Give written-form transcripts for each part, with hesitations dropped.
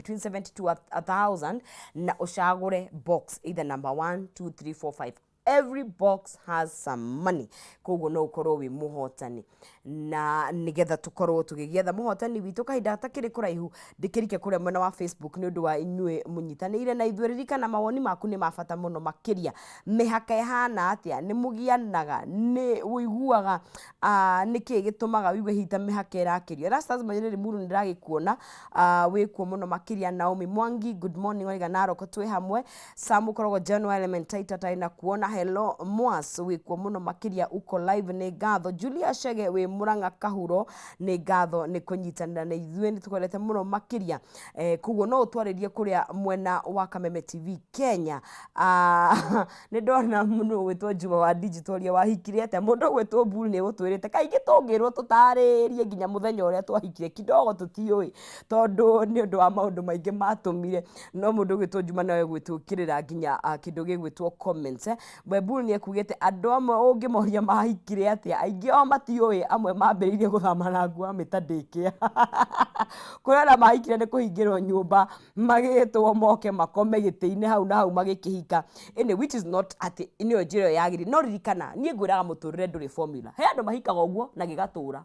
between 70 to 1,000 na ushagure box either number 1 2 3 4 5. Every box has some money. Koguo no ukorwo wi muhotani na nigetha tukorwo tugigietha muhotani witu kahinda takiri kuraihu ndikirike kuria mwena wa Facebook ni undu wa inyue munyitanire na ithweririka na mawoni maku ni mabata muno makiria mihaka ihana atia ni mugianaga ni uiguaga niki gitumaga wigue hita mihaka irakirio Rastas manyereri muru ndiragikuona wikuo muno makiria Naomi Mwangi good morning waiga naroko twi hamwe Samu korogo January element taita na kuona hello Mwas wikuo muno makiria uko live ni gatho Julia Shege we Muranga Kahuro ni gatho ni kunyitanira na ithue ni tukorete muno makiria kuguo no utwaririe kuria mwena wa Kameme TV Kenya ni ndona muno gwitwo Juma wa digital wa hikire ate mundu gwitwo Bull ni gutwirite kaingi tungirwo tutaririe nginya muthenya uria twahikire kidogo tutioi tondu ni undu wa maundu maingi matumire no mundu gwitwo Juma nawe gwitwikirira nginya kindu gigwitwo comments Bull ni ekugite andu amwe ungimoria mahikire atia aingi o matioi amwe mambiririe guthama na ngua mitadekia kurana mahikire ni kuhingirwo nyumba magitwo moke makome gitiine hau na hau magikihika which is not ati inio njiro yagiri no ririkana nie ngwiraga muturire nduri formula he andu mahikaga uguo na gigatura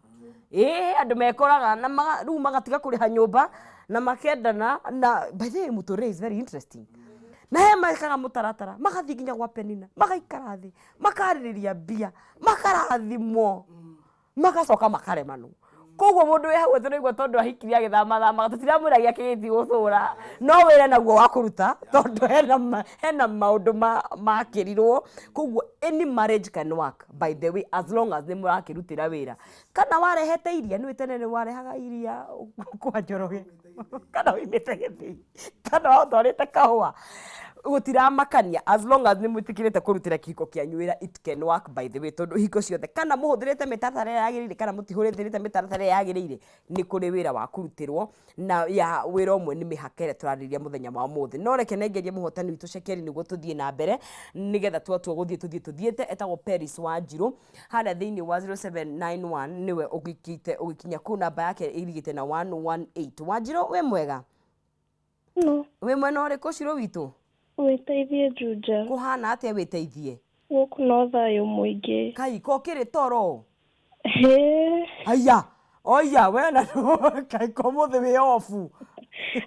andu mekoraga na ru magatiga kuriha nyumba na makendana na by the way muturire is very interesting na he maikaga mutaratara magathi nginya gwa Penina magaikara thi makaririria bia makarathimo magacoka makaremanu koguo mundu we hau etho tondu ahikiri agithama tutiramuragia kigiti guthura no wire naguo wa kuruta tondu hena maundu makirirwo koguo any marriage can work by the way as long as ni murakirutira wira kana warehete iria ni witene ni warehaga iria kwa njoroge kana wimete githi kana watwarite kahua gutiramakania as long as ni mwitikirite kurutira kiko kianyu wira it can work by the way tondu hiko ciothe kana muhuthirite mitaratara yagirire kana mutihurithirite mitaratara yagirire ni kuri wira wa kurutirwo na ya wira omwe ni mihakere turariria muthenya wa muthi no reke nengerie muhotani witu Shekeri niguo tuthie na mbere nigetha tuthiete etagwo Paris Wanjiru hana thiini wa 0791 niwe ugikinya ku namba yake irigite na 118 Wanjiru we mwega no we mwena uriku ciro witu witeithie Juja kuhana atia witeithie guku no thayo muingi kai ko kiri toro aya oya we na kai ko muthi we ofu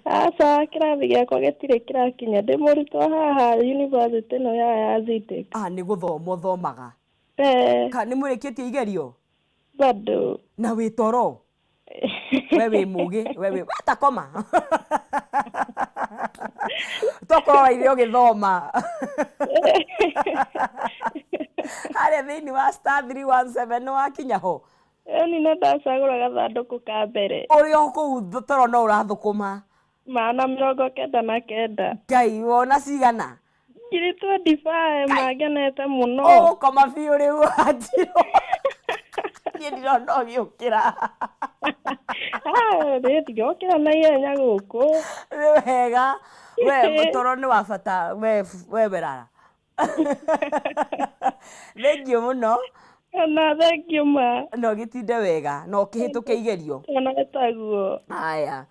asa kirathi giakwa gitire kirakinya ndi murutwo haha university no ya Zitec ni guthomaga ka ni murikitie igerio bado na we toro wewe mugi wewe watakoma toko ile ogithoma hale thini wa star 317 no akinya ho ni ndacagura gathanduku ka mbere uri oku toro no urathukuma mana 99 kai wona cigana ngiri 25 magenete muno koma biu riu Wanjiru ni ndirona giukira ndigokira na ihenya guku wega we mutoro ni wa bata we berara thengio muno na thengio ma no gitinde wega no kihituke igerio ona getaguo aya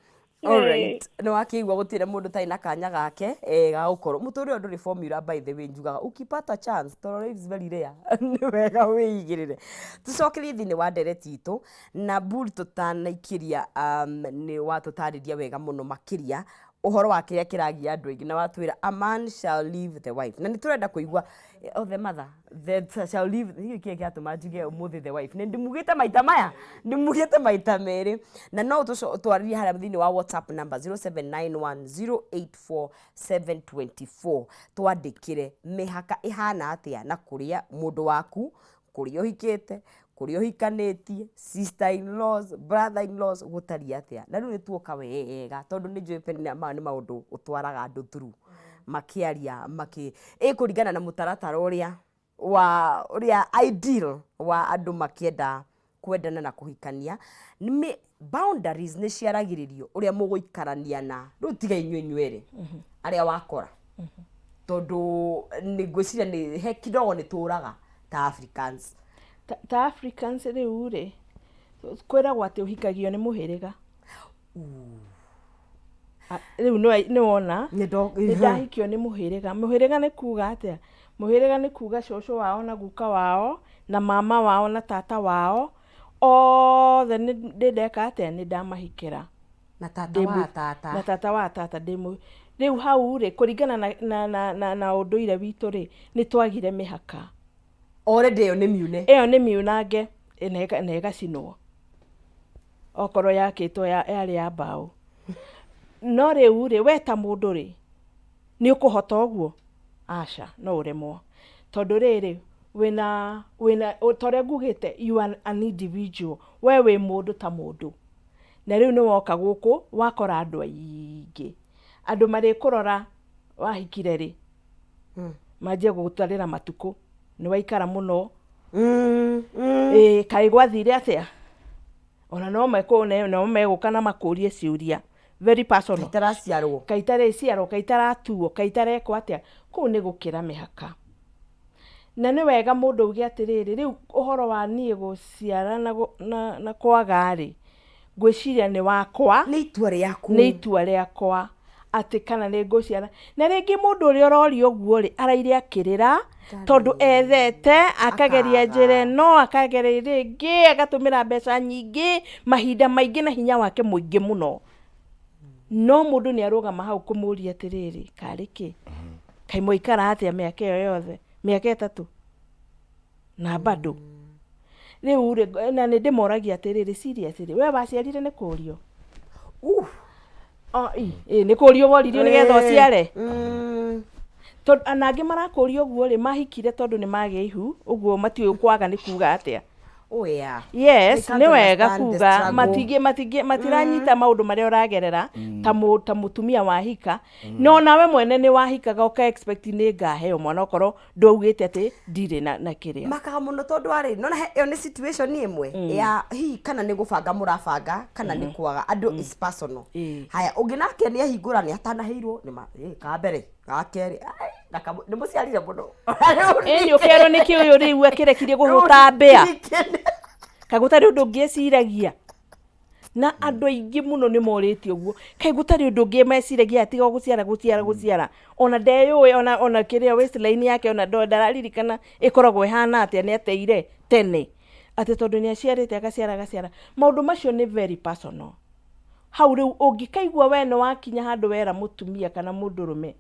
alright no akigwa gutire mundu taina kanya gake ga ukoro muturire nduri formula by the way njugaga ukipata chance toro is very rare ni wega wigirire tucokerie thini wa ndereti itu na Bull tutanaikiria ni watutariria wega muno makiria uhoro wa kiria kiragia andu ingi na watwira a man shall leave the wife na ni turenda kuigua the mother that shall leave hiyo kile atuma njuge umuthi the wife ni ndimugite maita maya ndimugite maita meri na no twariri haria thini wa WhatsApp number 0791084724 twandikire mihaka ihana atia na kuria mundu waku kuria uhikite kuria uhikanetie sister in laws brother in laws gutari atia na riu ni tuoka wega tondu ni njui Penina ma ni maundu utwaraga andu through makiaria kuringana na mutaratara uria ideal wa andu makienda kwendana na kuhikania ni boundaries ni ciaragiririo uria muguikarania na riu tiga inyuere aria wakora tondu ni ngwiciria ni he kidogo ni turaga ta Africans ta Africans riu ri kwiragwo ati uhikagio ni muhiriga Riu nĩ wona nĩ ndahikio nĩ mũhĩrĩga. Mũhĩrĩga nĩ kuga atĩa? Mũhĩrĩga nĩ kuga cũcũ wao na guka wao na mama wao na tata wao othe ndeka atĩa nĩ ndamahikĩra na tata wa tata rĩu hau rĩ kũringana na ũndũire witũ rĩ nĩ twagire mĩhaka already ĩyo nĩ miunange na ĩgacinwo okorwo yakĩtwo yarĩ ya mbaũ. No rĩu rĩ we ta mũndũ rĩ nĩ ũkũhota ũguo? Aca, no ũremwo. Tondũ rĩrĩ wĩna torĩa ngugĩte you are an individual, we wĩ mũndũ ta mũndũ. Na rĩu nĩ woka gũkũ wakora andũ aingĩ, andũ marĩ kũrora wahikire rĩ manjie gũgũtarĩra matukũ, nĩ waikara mũno, kaĩ gwathire atĩa? Ona no megũka na makũrie ciũria very personal. Kaitaraciarwo, kaitaratuo, kaitarekwo atĩa. Kũu nĩ gũkĩra mĩhaka. Na nĩ wega mũndũ uge atĩrĩrĩ, rĩu ũhoro wa niĩ gũciara na kwaga rĩ, ngwĩciria nĩ wakwa, nĩ itua rĩakwa atĩ kana nĩ ngũciara. Na rĩngĩ mũndũ ũrĩa ũrorio ũguo rĩ araire akĩrĩra tondũ ethete akageria njĩra ĩno akageria rĩngĩ agatũmĩra mbeca nyingĩ mahinda maingĩ na hinya wake mũingĩ mũno. No mũndũ nĩ arũgama hau kũmũria atĩrĩrĩ, karĩ kĩ? Kaĩ mũikara atĩa mĩaka ĩyo yothe, mĩaka 3 na bado rĩu rĩ na nĩ ndĩmoragia atĩrĩrĩ seriously we waciarire nĩ kũrio? Nĩ kũrio woririo nĩgetha ũciare? Anangĩ marakũrio ũguo rĩ mahikire tondũ nĩ magĩa ihu, ũguo matiũĩ kwaga nĩ kuga atĩa. Yes, nĩ wega kuga matiranyita maũndũ marĩa ũragerera ta mũtumia wahika. No nawe mwene nĩ wahikaga ũka expect nĩ ngaheo mwana okorwo ndwaugĩte atĩ ndirĩ na kĩrĩa. Makaga mũno tondũ arĩ nona ĩyo nĩ situation ĩmwe ya hihi kana nĩ gũbanga mũrabanga kana nĩ kwaga andũ is personal. Haya ũngĩ nake nĩ ahingũra nĩ atanaheirwo nĩ ka mbere gakeri nĩ mũciarire mũno. Nĩ ũkerwo nĩ kĩ ũyũ rĩu akĩrekirie gũgũtambĩa kagũtarĩ ũndũ ũngĩciragia. Na andũ aingĩ mũno nĩ morĩtio ũguo, kaĩ gũtarĩ ũndũ ũngĩ meciragia atiga gũciara. Ona ndeyũĩ ona kĩrĩa waistline yake ona ndararirikana ĩkoragwo ĩhana atĩa nĩ ateire tene atĩ tondũ nĩ aciarĩte agaciara. Maũndũ macio nĩ very personal. Hau rĩu ũngĩkaigua we nĩ wakinya handũ wera mũtumia kana mũndũrũme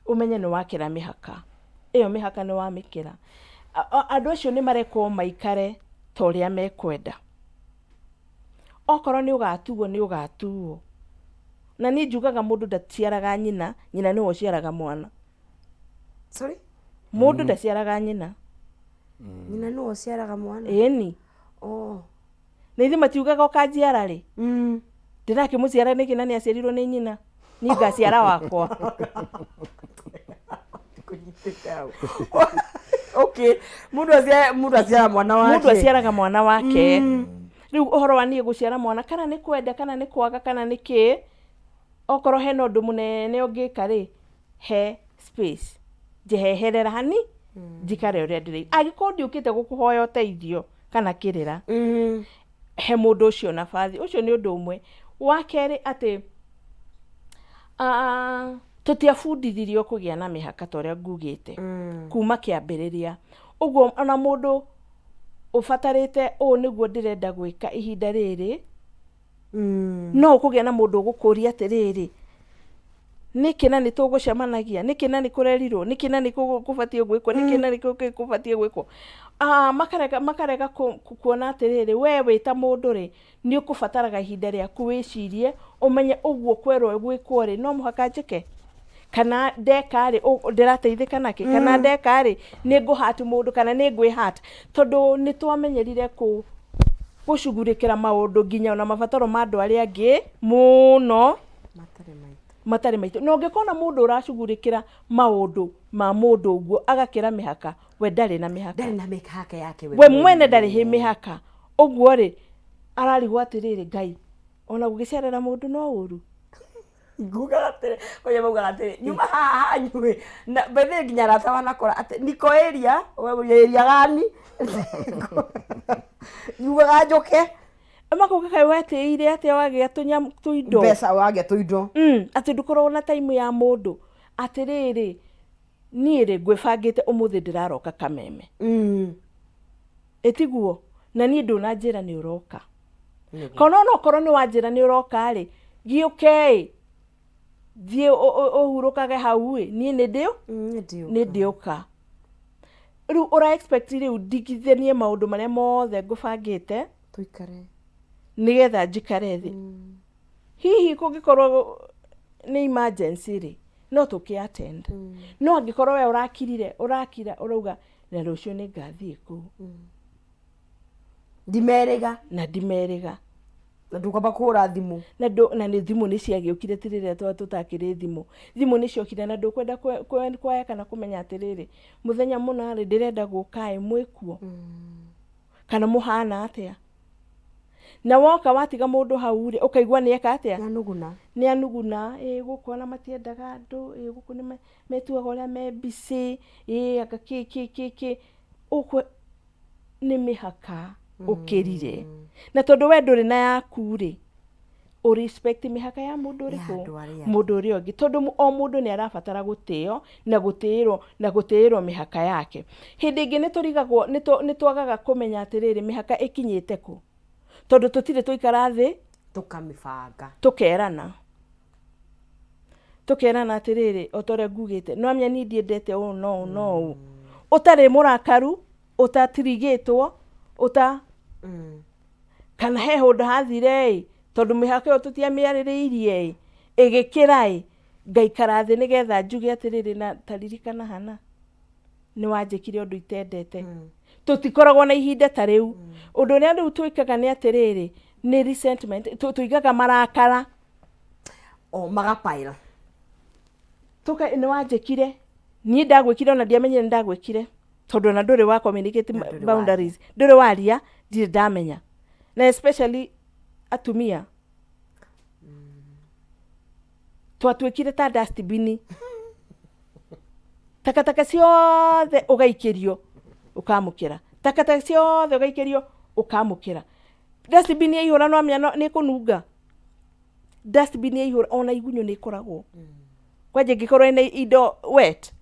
ũmenye nĩ wakĩra mĩhaka. Ĩyo mĩhaka nĩ wamĩkĩra. Andũ acio nĩ marekwo maikare ta ũrĩa mekwenda. Okorwo nĩ ũgatuo. Na niĩ njugaga mũndũ ndaciaraga nyina nĩwe ũciaraga mwana. Sorry? Mũndũ ndaciaraga nyina. Nyina nĩwe ũciaraga mwana? Ĩni. Na ithe matiugaga ũkanjiara rĩ? Ndĩrakĩmũciara nĩkĩ na nĩ aciarirwo nĩ nyina? Niĩ ngaciara wakwa. Okay, mũndũ aciara mwana wake. Mũndũ aciaraga mwana wake. Rĩu ũhoro wa niĩ gũciara mwana kana nĩ kwenda kana nĩ kwaga kana nĩ kĩ, okorwo hena ũndũ mũnene ũngĩka rĩ, he space. Njeheherera hani, njikare ũrĩa ndĩrĩ. Angĩkorwo ndiũkĩte gũkũhoya ũteithio kana kĩrĩra, he mũndũ ũcio nabathi. Ũcio nĩ ũndũ ũmwe. Wa kerĩ atĩ tũtiabundithirio kũgĩa na mĩhaka ta ũrĩa ngugĩte kuma kĩambĩrĩria. Ũguo ona mũndũ ũbatarĩte nĩguo ndĩrenda gwĩka ihinda rĩrĩ, no ũkũgĩa na mũndũ ũgũkũria atĩrĩrĩ, nĩkĩ na nĩ tũgũcemanagia, nĩkĩ na nĩ kũrerirwo, nĩkĩ na nĩ kũbatiĩ gwĩkwo, nĩkĩ na nĩ kũbatiĩ gwĩkwo. Makarega kuona atĩrĩrĩ we wĩ ta mũndũ rĩ nĩ ũkũbataraga ihinda rĩaku wĩcirie ũmenye ũguo kwerwo gwĩkwo rĩ no mũhaka njĩke. Kana ndeka rĩ ndĩrateithĩka nake, kana ndeka rĩ nĩ ngũhati mũndũ kana nĩ ngwĩhata. Tondũ nĩ twamenyerire gũcugurĩkĩra maũndũ nginya ona mabataro ma andũ arĩa angĩ mũno matarĩ maitũ. Na ũngĩkona mũndũ ũracugurĩkĩra maũndũ ma mũndũ ũguo agakĩra mĩhaka, we ndarĩ na mĩhaka. Ndarĩ na mĩhaka yake we mwene ndarĩ he mĩhaka. Ũguo rĩ ararigwo atĩrĩrĩ Ngai ona gũgĩcerera mũndũ no ũru. Ngugaga atĩrĩ, oya maugaga atĩrĩ, nyuma haha nyuĩ. Na bethe nginya rata wanakora atĩ niko area, we area gani? Nyugaga njoke. Makauga kai weteire atia wagia tuindo. Mbeca wagia tuindo. Ati ndukorwo na time ya mundu. Atiriri niĩ rĩ ngwĩbangĩte ũmũthĩ ndĩraroka Kameme. Etiguo na niĩ ndũnanjĩra nĩ ũroka. Kana no korwo nĩ wanjĩra nĩ ũroka rĩ gĩũke thiĩ ũhurũkage hau niĩ nĩ ndĩũka. Rĩu ũra expect rĩu ndigithanie maũndũ marĩa mothe ngũbangĩte tuikare nigetha njikare thĩ. Hihi kũngĩkorwo nĩ emergency rĩ no tũkĩ attend. No angĩkorwo we ũrakira ũrauga na rũciũ nĩ ngathiĩ kũu. Ndimeriga na ndukamba kũhũra thimũ na nĩ thimũ nĩ ciagĩũkire tirĩrĩa tũtakĩrĩ thimũ nĩ ciokire na ndũkwenda kwaya kana kũmenya atĩrĩrĩ mũthenya mũna rĩ ndĩrenda gũka mwĩkuo kana mũhana atĩa. Na woka watiga mũndũ hau rĩ ũkaigua nĩ eka atĩa nĩ anuguna gũkũ ona matiendaga andũ gũkũ nĩ metuaga ũrĩa me busy anga kĩ ũkwe nĩ mĩhaka ũkĩrire. Na tondũ we ndũrĩ na yaku rĩ o respect mĩhaka ya mũndũ ũrĩkũ mũndũ ũrĩa ũngĩ tondũ o mũndũ nĩ arabatara gũtĩo na gũtĩĩrwo mĩhaka yake. Hĩndĩ ĩngĩ nĩ tũrigagwo nĩ twagaga kũmenya atĩrĩrĩ mĩhaka ĩkinyĩte kũ tondũ tũtirĩ tũikara thĩ tũkamĩbanga tũkerana atĩrĩrĩ o torĩa ngugĩte no amenya niĩ ndiendete ũũ no ũtarĩ mũrakaru ũtatirigĩtwo kana he ũndũ hathire tondũ mĩhaka ĩyo tũtiamĩarĩrĩirie ĩgĩkĩra ngaikara thĩ nĩgetha njuge atĩrĩrĩ na taririkana hana nĩ wanjĩkire ũndũ itendete. Tũtikoragwo na ihinda ta rĩu. Ũndũ ũrĩa rĩu twĩkaga nĩ atĩrĩrĩ nĩ resentment tũigaga marakara magapaira nĩ wanjĩkire niĩ ndagwĩkire ona ndiamenyire nĩ ndagwĩkire tondũ na ndũrĩ wa communicate boundaries ndũrĩ waria ndirĩ ndamenya na especially atumia twatuĩkire ta dustbin takataka ciothe ũgaikĩrio ũkamũkĩra takataka ciothe ũgaikĩrio ũkamũkĩra. Dustbin yaihũra no amenya nĩ kũnunga dustbin yaihũra ona igunyũ nĩ ikoragwo kwanje ngĩkorwo ĩna indo wet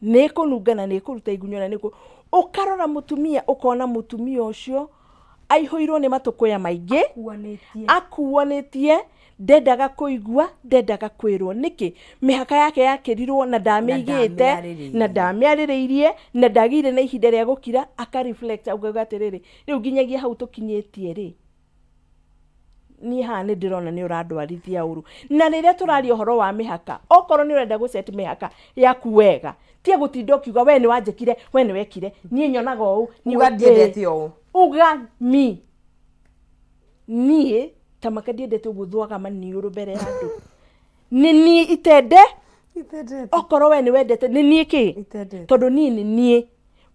nĩ kũnunga na nĩ kũruta igunyũ na nĩ ũkarora mũtumia ũkona mũtumia ũcio aihũirwo nĩ matũkũya maingĩ akuanĩtie ndendaga kũigua ndendaga kwĩrwo nĩkĩ mĩhaka yake yakĩrirwo na ndamĩigĩte na ndamĩarĩrĩirie na ndagire na ihinda rĩa gũkira aka reflect augaga atĩrĩrĩ rĩu nginyagia hau tũkinyĩtie rĩ niĩ haha nĩ ndĩrona nĩ ũrandwarithia ũru. Na rĩrĩa tũraria ũhoro wa mĩhaka okorwo nĩ ũrenda gũset mĩhaka yaku wega tia gũtinda ũkiuga we nĩ wanjĩkire we nĩ wekire niĩ nyonaga ũũ uga niĩ tamaka ndiendete gũthwaga maniũrũ mbere ya andũ nĩ niĩ itende okorwo we nĩ wendete nĩ niĩ kĩ tondũ niĩ nĩ niĩ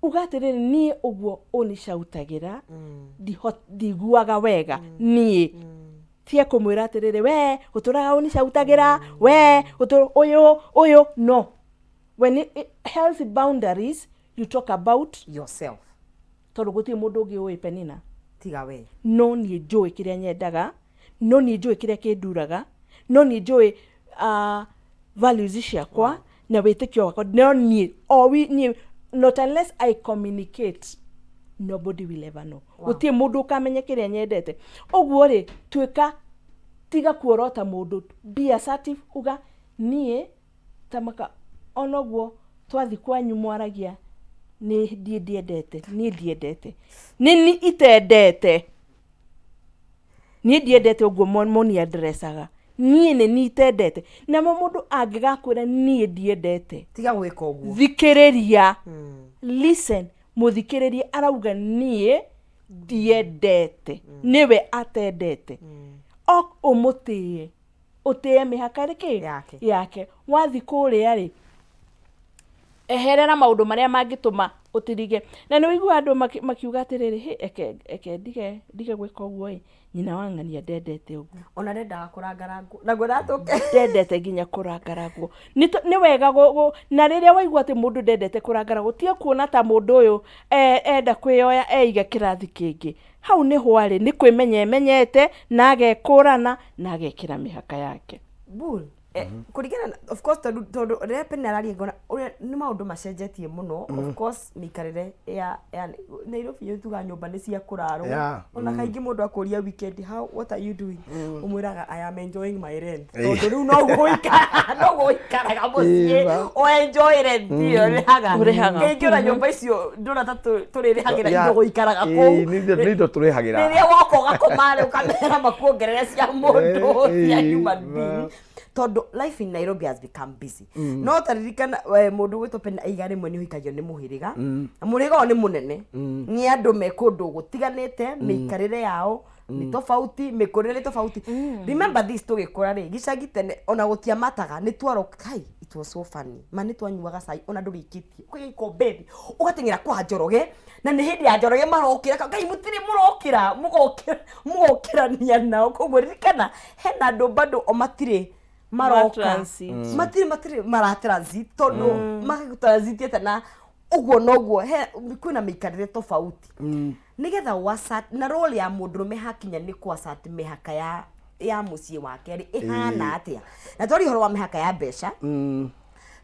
uga atĩrĩrĩ niĩ ũguo ũnicautagĩra ndiguaga wega niĩ tia kũmwĩra atĩrĩrĩ we ũtũraga ũnicautagĩra we ũyũ no. When health boundaries you talk about yourself tondũ gũtirĩ mũndũ ũngĩ ũĩ Penina tiga we no niĩ njũĩ kĩrĩa nyendaga no niĩ njũĩ kĩrĩa kĩnduraga no niĩ njũĩ values ciakwa na wĩtĩkio wakwa no niĩ not unless I communicate nobody will ever know. Gũtirĩ mũndũ ũkamenya kĩrĩa nyendete ũguo rĩ tuĩka tiga kuorota mũndũ be assertive uga niĩ tamaka onoguo twathi kwanyu mwaragia niĩ ndiendete nĩ itendete niĩ ndiendete ũguo moni adressaga niĩ nĩ itendete na mũndũ angĩgakwĩra niĩ ndiendete tiga gwĩka ũguo thikĩrĩria listen mũthikĩrĩrie arauga niĩ ndiendete nĩwe atendete ũmũtĩe ũtĩe mĩhaka rĩkĩ yake wathi kũrĩa rĩ eherera maundu maria mangituma utirige na ni wigua andu makiuga atiriri eke ndige gwika uguo nyina wa ng'ania ndendete uguo ona ndendaga kurangarangwo na gwiratuke ndendete nginya kurangarangwo ni wega na riria waigua ati mundu ndendete kurangarangwo tie kuona ta mundu uyu enda kwioya eige kirathi kingi hau ni hwari ni kwimenyemenyete na agekurana na agekira mihaka yake bull kurigana of course tondu repe nararia ngona ni maundu macenjetie muno of course mikarire ya Nairobi yutuga nyumba ni cia kurarwo ona kaingi mundu akuria weekend what are you doing umwiraga I am enjoying my rent tondu riu no guikaraga mucii o enjoy rent dio rihaga kaingi ona nyumba icio ndona ta turirihagira indo guikaraga kuu ni ndo turihagira riria woko gakomare ukamera makuongerere cia mundu cia human being tondu life in Nairobi has become busy no taririkana mundu gwito pena aiga rimwe ni huikagio ni muhiriga muhiriga ni munene ni andu me kundu gutiganite mikarire yao ni tofauti mikurire tofauti remember this tugikura ri gicagi tene ona gutia mataga ni twaroka kai it was so funny mani twanyuaga cai ona ndurikitie kwiko baby ugatengira kwa njoroge na ni hindi ya njoroge marokira kai mutiri murokira mugokirania nao koguo ririkana hena andu bado o matire maroka matiri maratransit tondu magitransit tena uguo noguo kwina mikarire tofauti nigetha wasat na role ya mundurume hakinya ni kwasat mihaka ya mucii wake ri ihana atia na tori horo wa mihaka ya besha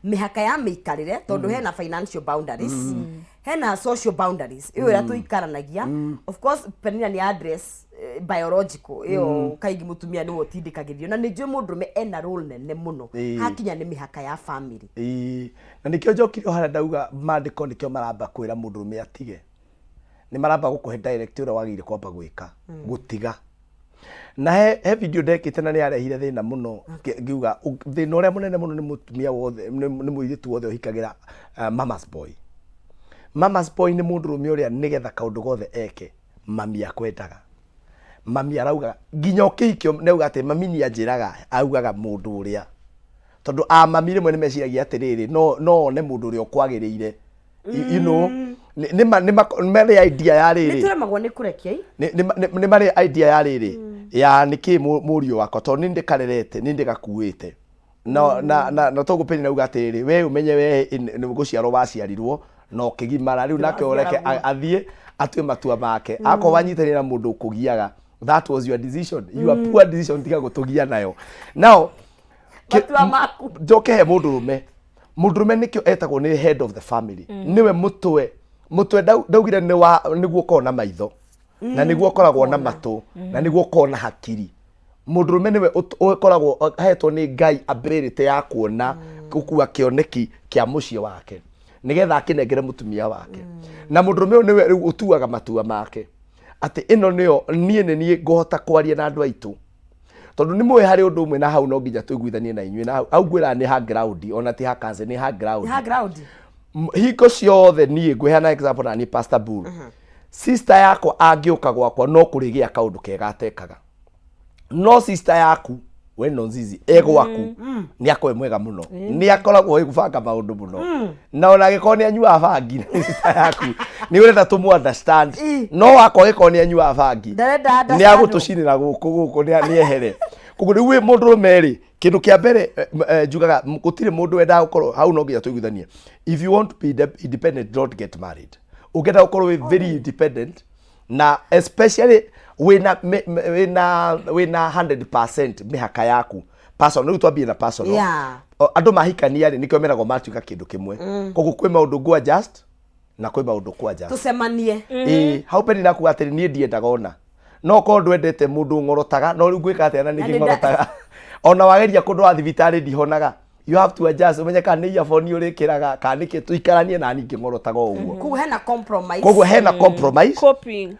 mihaka ya mikarire tondu hena financial boundaries hena social boundaries iyo ya tuikaranagia of course penina ni address biological iyo kaigi mutumia ni wotindikagirio na nijwe mundurume ena role nene muno hakinya ni mihaka ya family na nikio njokire hara ndauga mandiko nikio maramba kwira mundurume atige ni maramba gukuhe direct ura wagire kwamba gwika gutiga na he video ndekite na ni arehire thina muno ngiuga thina uria munene muno ni mutumia wothe ni muiritu wothe uhikagira mama's boy ni mundurume uria nigetha kaundu gothe eke mami akwendaga mami arauga nginya ukihikio neuga ati mami ni anjiraga augaga mundu uria tondu mami rimwe ni meciragia atiriri no ne mundu uria ukwagiriire you know ni mari idea ya riri ni turemagwo ni kurekia ni mari idea ya riri ya niki murio wako tondu ndi karerete ndi gakuite na tugupeni nauga atiriri we umenye we ni guciarwo waciarirwo no kigimara riu nake oreke athie atue matua make ako wanyitanira mundu ukugiaga that was your decision your poor decision tiga gutugia nayo now matua maku joke he mundurume nikio etagwo ni head of the family niwe mutwe ndaugire niguo kona maitho na niguo koragwo na matu na niguo kona hakiri mundurume niwe ukoragwo hetwo ni Ngai ability ya kuona gukua kioneki kia mucie wake nigetha akinengere mutumia wake na mundurume niwe utuaga matua make ati ino niyo nie ngohota kwaria na andu aitu tondu ni mwe hari undu umwe na hau no nginya tuiguithanie na inywe na hau ngwira ni ha ground ona ti ha kanze ni ha ground hiko ciothe nie ngwiheana example na ni Pastor Bull sister yako angiuka gwakwa no kurigia kaundu kega atekaga no sister yaku we no nzizi egwaku ni akoe mwega muno ni akoragwo igubanga maundu muno na ona gikoni anyua bangi sister yaku ni urenda tumu understand no wako gikoni anyua bangi ni agutucinira guku ni ehere kugu riwe mundu meri kindu kia mbere njugaga gutire mundu wenda gukorwo hau no nginya tuiguithanie if you want to be independent don't get married ugenda gukorwo very independent na especially wina 100% mihaka yaku personal twambie na personal andu mahikania ri nikio merago matuika kindu kimwe kogu kwi maundu ngwa just na kwi maundu kwa just tusemanie hau peni naku atiri nie ndiendaga ona no ko ndwendete mundu ngorotaga no riu gwika atia na ningi ngorotaga ona wageria kundu wa thibitari ndihonaga you have to adjust umenye kana ni earphone urikiraga kana niki tuikaranie na ningi ngorotaga uguo kugu hena compromise coping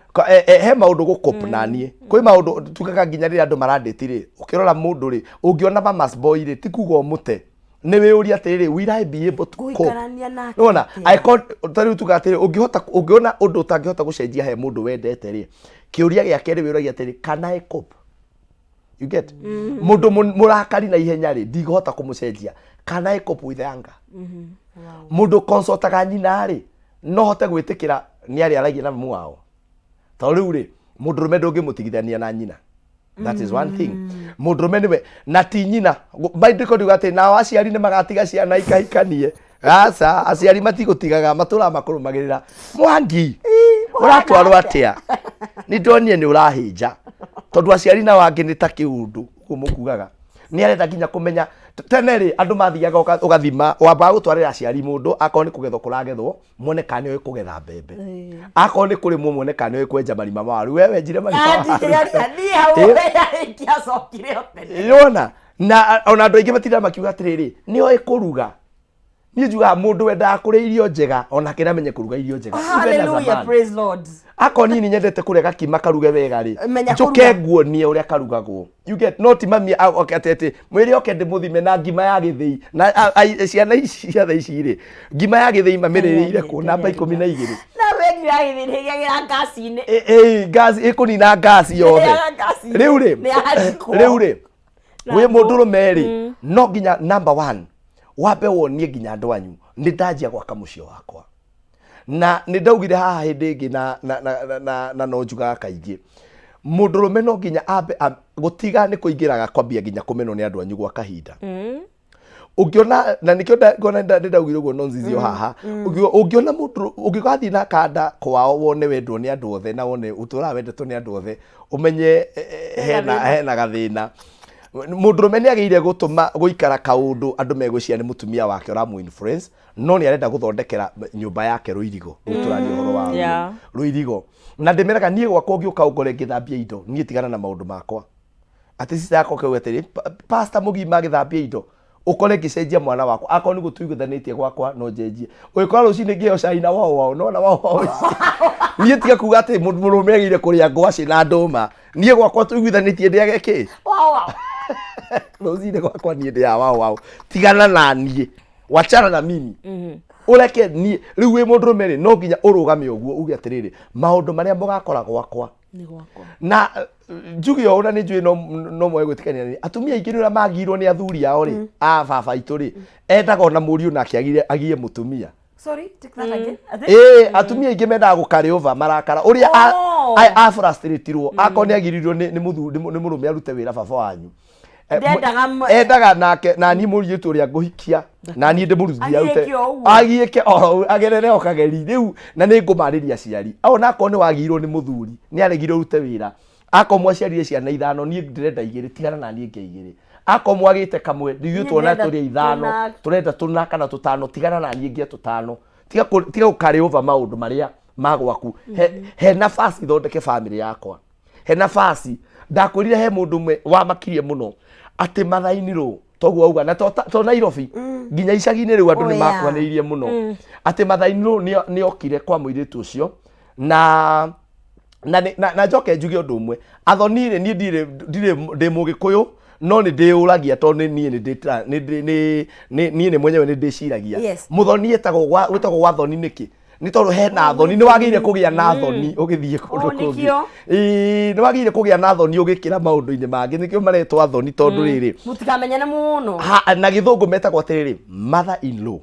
he maundu gukop na nie kwi maundu tukaga nginya ri andu marandeti ri ukirora mundu ri ungiona mama's boy ri tikugo mute ni we uri atiri will I be able to cope nona I can't tari tugatiri ungiona undu utangihota gucenjia he mundu wendete ri kiuria giake ri wiragia atiri can I cope you get mundu murakari na ihenya ri ndigihota kumucenjia can I cope with anger mundu consultaga nyina ri no hote gwitikira ni ari aragia na mamu wao to riu ri mundurume ndungimutigithania na nyina. That is one thing. Mundurume niwe na ti nyina baindiko ndigate na aciari ni magatiga ciana ikahikanie. Asa aciari matigutigaga matura makurumagirira Mwangi uratwarwo atia ni ndonie ni urahinja tondu aciari na wangi ni ta kiundu kumukugaga ni arenda nginya kumenya tene ri andu mathiaga ugathima wamba gutwarira aciari mundu akoni kugethwo kuragethwo muone kana ni kugetha mbembe akoni kuri muone kana ni kwenja marima maru wewe njire marima yona na ona andu aingi matira makiuga atiriri ni oi kuruga ni juga mundu wenda kure irio njega ona kira menye kuruga irio njega. Hallelujah, praise Lord. Akoni ni nyendete kurega kima karuge wega ri njuke nguonie uria karugagwo. You get not mami okatete mwiri okende muthime na ngima ya githii na ciana ici cia tha ici ri ngima ya githii mamirire ku namba 12 na wengi ya githii gira gasi ni gas ikunina gas yothe riu ri we mundurume ri no nginya number 1 wabe wonie nginya andu anyu ni ndajia gwaka mucio wakwa na ni ndaugire haha hindi ingi na no njugaga kaingi mundurume no nginya ambe gutiga ni kuingiraga kwambia nginya kumenwo ni andu anyu gwa kahinda ungiona na nikio ndaugire uguo nonzizio haha ungiona mundu ungigathi na kanda kwao wone wendwo ni andu othe na wone utura wendetwo ni andu othe umenye hena gathina. Mundurume ni ageire gutuma guikara kaundu andu megucia ni mutumia wake uramu influence no ni arenda guthondekera nyumba yake Ruirigo uturani horo wa Ruirigo na ndimeraga nie gwakwa ngiuka ungore ngithambia indo nie tigana na maundu makwa ati sisa yako kweteri pastor mugima githambia indo ukore ngicenjia mwana wako akoni gutuigithanitie gwakwa no njenjie uyikora rucini ngio caina wao no na wao nie tiga kuga ati mundurume ageire kuria ngwaci na nduma nie gwakwa tuigithanitie ndiage ki Rosine kwa ni ndia wao tigana na nie wachana na mimi ureke ni riu we mundurume ri no nginya urugame uguo uge atiriri maundu maria mugakora gwakwa ni gwakwa na njugi ona ni njui no mwe gwitikania ni atumia ingi nira magirwo ni athuri ao ri a baba itu ri endaga na muriu nake agie mutumia. Sorry, take that again. Atumia ingi mendaga gukari over marakara uria a frustratirwo akoni agirirwo ni murume arute wira baba wanyu endaga nake na ni muritu uria nguhikia na ni ndimuruthia ute agieke agerere okageri riu na ni ngumariria ciari ona akoni wagirwo ni muthuri ni aregirwo rute wira akomwa ciari ciana 5 ni ndirenda 2 tigana na ni ngei 2 akomwa agite kamwe ndiu tuona turi 5 turenda tuna kana 5 tigana na ni ngia 5 tiga ukari over maundu maria magwaku he nafasi thondeke family yakwa he nafasi ndakurire he mundu mwe wa makirie muno ati mathaini ru toguo auga na to Nairobi nginya icagi-ini riu andu ni makwanirie muno ati mathaini ru ni okire kwa muiritu ucio na njoke njuge undu umwe athoni ri ni ndire mugikuyu no ni ndiuragia to ni ni mwenyewe ni ndiciragia muthoni witagwo gwa thoni niki ni tondu hena thoni ni wagire kugia na thoni ugithie kundu kungi ni wagire kugia na thoni ugikira maundu-ini mangi nikio maretwa thoni tondu riri mutikamenyane muno na githungu metagwo atiriri mother in law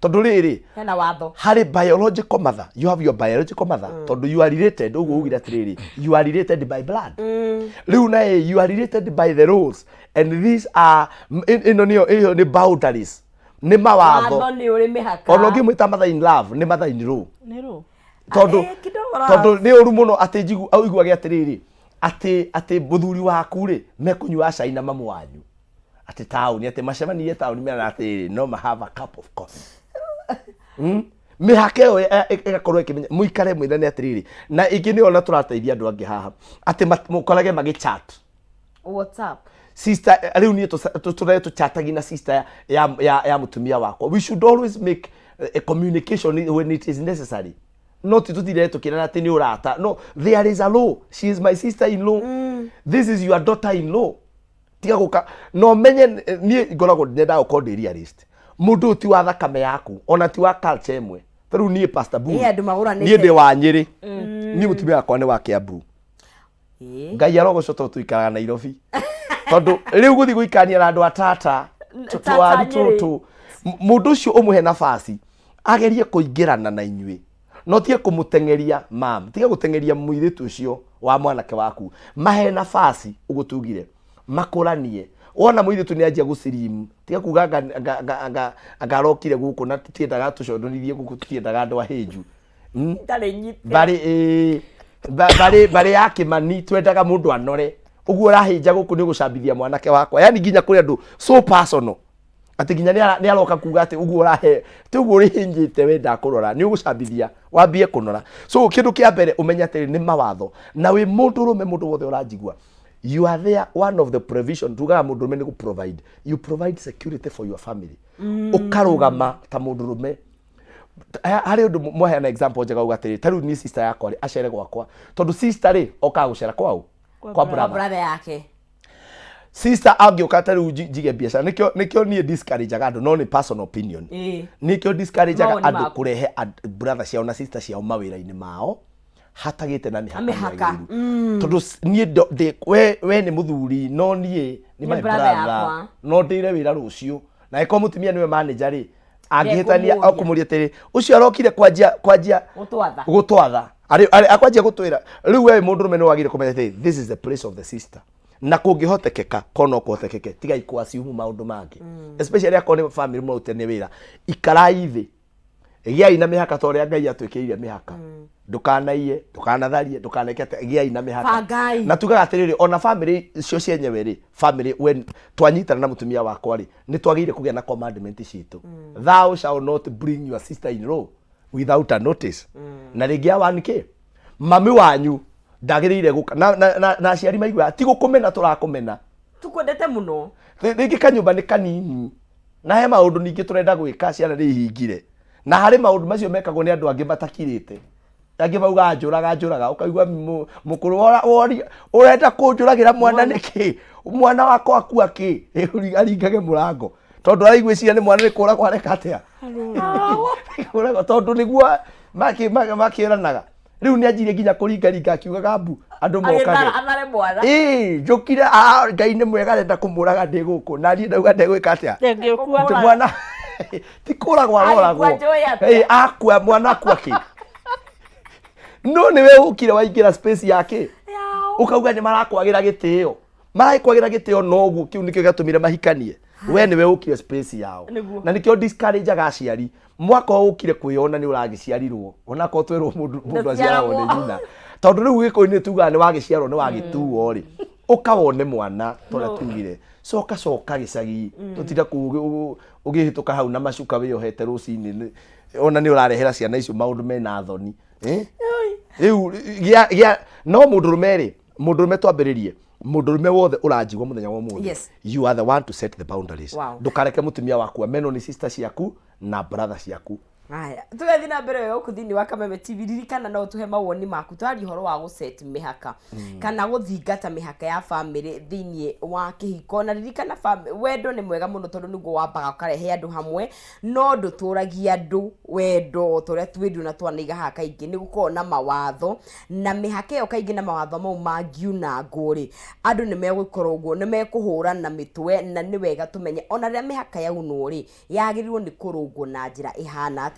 tondu riri hena watho hari biological mother you have your biological mother tondu you are related uguo ugira atiriri you are related by blood riu na you are related by the rules and these are ni boundaries ni mawatho ni uri mihaka ono ngimwita mother in love ni mother in law ni ru tondu ni uru muno ati njigu aiguage atiriri ati muthuri waku ri mekunywa cai na mamu wanyu ati tauni ati macemanie tauni mena ati no ma have a cup of coffee mihaka yo igakorwo ikimenya muikare mwithane atiriri na ingi ni ona turateithia andu angi haha ati mukorage magi chat WhatsApp sister riu ni tu chatagi na sister ya mutumia wako we should always make a communication when it is necessary not tutire tukirana ati ni urata no there is a law she is my sister in law this is your daughter in law tiga guka no menye ni ngoragwo ndenda uko ndi realist mundu ti wa thakame yaku ona ti wa culture imwe riu ni pastor bu ni ndi wa Nyeri ni mutumia wakwa ni wa Kiambu ngai arogocoto tuikaraga Nairobi tondu riu guthi guikania na andu atata twari tutu mundu ucio umuhe nafasi agerie kuingirana na inyui no tie kumutengeria mam tiga gutengeria muiritu ucio wa mwanake waku mahe nafasi ugutugire makuranie wona muiritu ni anjia gucirimu tiga kuga agarokire guku na tiendaga tucondonirie guku tiendaga andu ahinju ndari nyite bari yake mani twendaga mundu anore uguo rahinja guku ni gucambithia mwanake wakwa yani nginya kuri andu so personal ati nginya ni aroka kuga ati uguo rahe ti uguo rihinjite wenda kurora ni ugucambithia wambie kunora so kindu kia mbere umenya ati ni mawatho na wi mundu rume mundu wothe urajigwa you are there one of the provision tugaga mundu rume ni ku provide you provide security for your family ukarugama ta mundu rume hari undu mwahe na example njega ugatiri taru ni sister yakwa ri acere gwakwa tondu sister ri oka gucera kwao kwa brother yake sister angioka taru jige biacara nikyo ni discourage andu no ni personal opinion nikyo discourage andu kurehe brother ciao na sister ciao mawira-ini mao hatagite na mihaka tondu nie we ni muthuri no nie ni my brother no ndire wira rucio na iko mutumia niwe manager ri angihitania akumuria tiri ucio arokire kwanjia gutwatha ari akwanjia gutwira riu we mundu rume no wagire kumenya this is the place of the sister na kungihotekeka kono kuhotekeke tiga ikwasiumu maundu mangi especially akoni family murutene wira ikarai thi giai na mihaka tore Ngai atwikiire mihaka ndukanaiye ndukanatharie ndukanekete giai na mihaka na tugaga atiriri ona family cio cienyewe ri family when twanyitana na mutumia wakwa ri ni twagire kugia na commandment citu thou shall not bring your sister in law without a notice na rigia wanike mami wanyu ndagirire guka na aciari maigua ti gukumena turakumena tukwendete muno ringi kanyumba ni kanini na he maundu ningi turenda gwika ciana ri hingire na hari maundu macio mekagwo ni andu angi matakirite angi bauga njuraga ukaigua mukuru urenda kunjuragira mwana niki mwana wakwa akua ki aringage murango tondu araigwiciria ni mwana ni kura kwareka atia kura tondu niguo makiranaga riu ni anjire nginya kuringa akiugaga mbu andu mokage njukire Ngai ni mwega arenda kumuraga ndi guku na ni ndauga ndegwika atia mwana ti kura gwaroragwo akua mwana akua ki no ni we ukire waingira space yake ukauga ni marakwagira gitio marakwagira gitio no guo kiu nikio gatumire mahikanie we ni we ukire space yao na nikio discourage agaciari mwako ukire kwiona ni uragiciarirwo ona ko twerwo mundu aciarwo ni nyina tondu riu giko-ini tuga ni wagiciarwo ni wagituo ri ukawone mwana tora tugire coka gicagi tutira ugihituka hau na macuka wiyohete rucini ona ni urarehera ciana icio maundu mena thoni riu no mundu rume twambiririe mundu rume wothe urajigwa muthenya wa muthenya you are the one to set the boundaries ndukareke mutumia waku ameno ni sister ciaku na brother ciaku Aya, tugathi na mbere yo kuthini wa Kameme TV ririkana no tuhe mawoni maku twari horo wa guset mihaka kana guthingata mihaka ya family thini wa kihiko na ririkana wendo ni mwega muno tondu niguo wambaga ukarehe andu hamwe no nduturagia andu wendo tore twindu na twaniga haka ingi ni gukorwo na mawatho na mihaka yo kaingi na mawatho mau mangiuna nguri andu ni megukorwo uguo ni mekuhurana mitwe na ni wega tumenye ona ria mihaka yaunwo ri yagirirwo ni kurungwo na njira ihana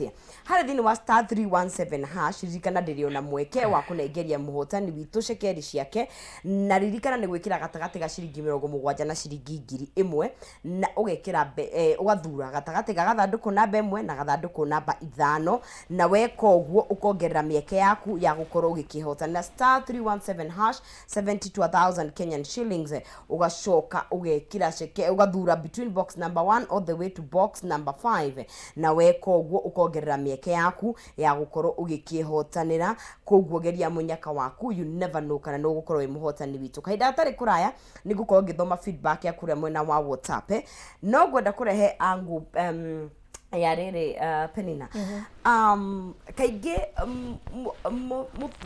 hari thini wa star 317 hash ririkana ndiriona mweke wa kunengeria muhotani witu cekeri ciake na ririkana ni gwikira gatagati ga ciringi 70 na ciringi 1000 na ugekira ugathura gatagati ga gathanduku namba 1 na gathanduku namba 5 na weka uguo ukongerera mieke yaku ya gukorwo ugikihotana star 317 hash 72,000 Kenyan shillings ugacoka ugekira ceke ugathura between box number 1 all the way to box number 5 na weka uguo ukongerera mieke yaku ya gukorwo ugikihotanira koguo geria munyaka waku you never know kana no gukorwo wi muhotani witu kaida atari kuraya ni gukorwo ngithoma feedback ya kure mwena wa WhatsApp no gwenda kurehe angu ya rere Penina kaige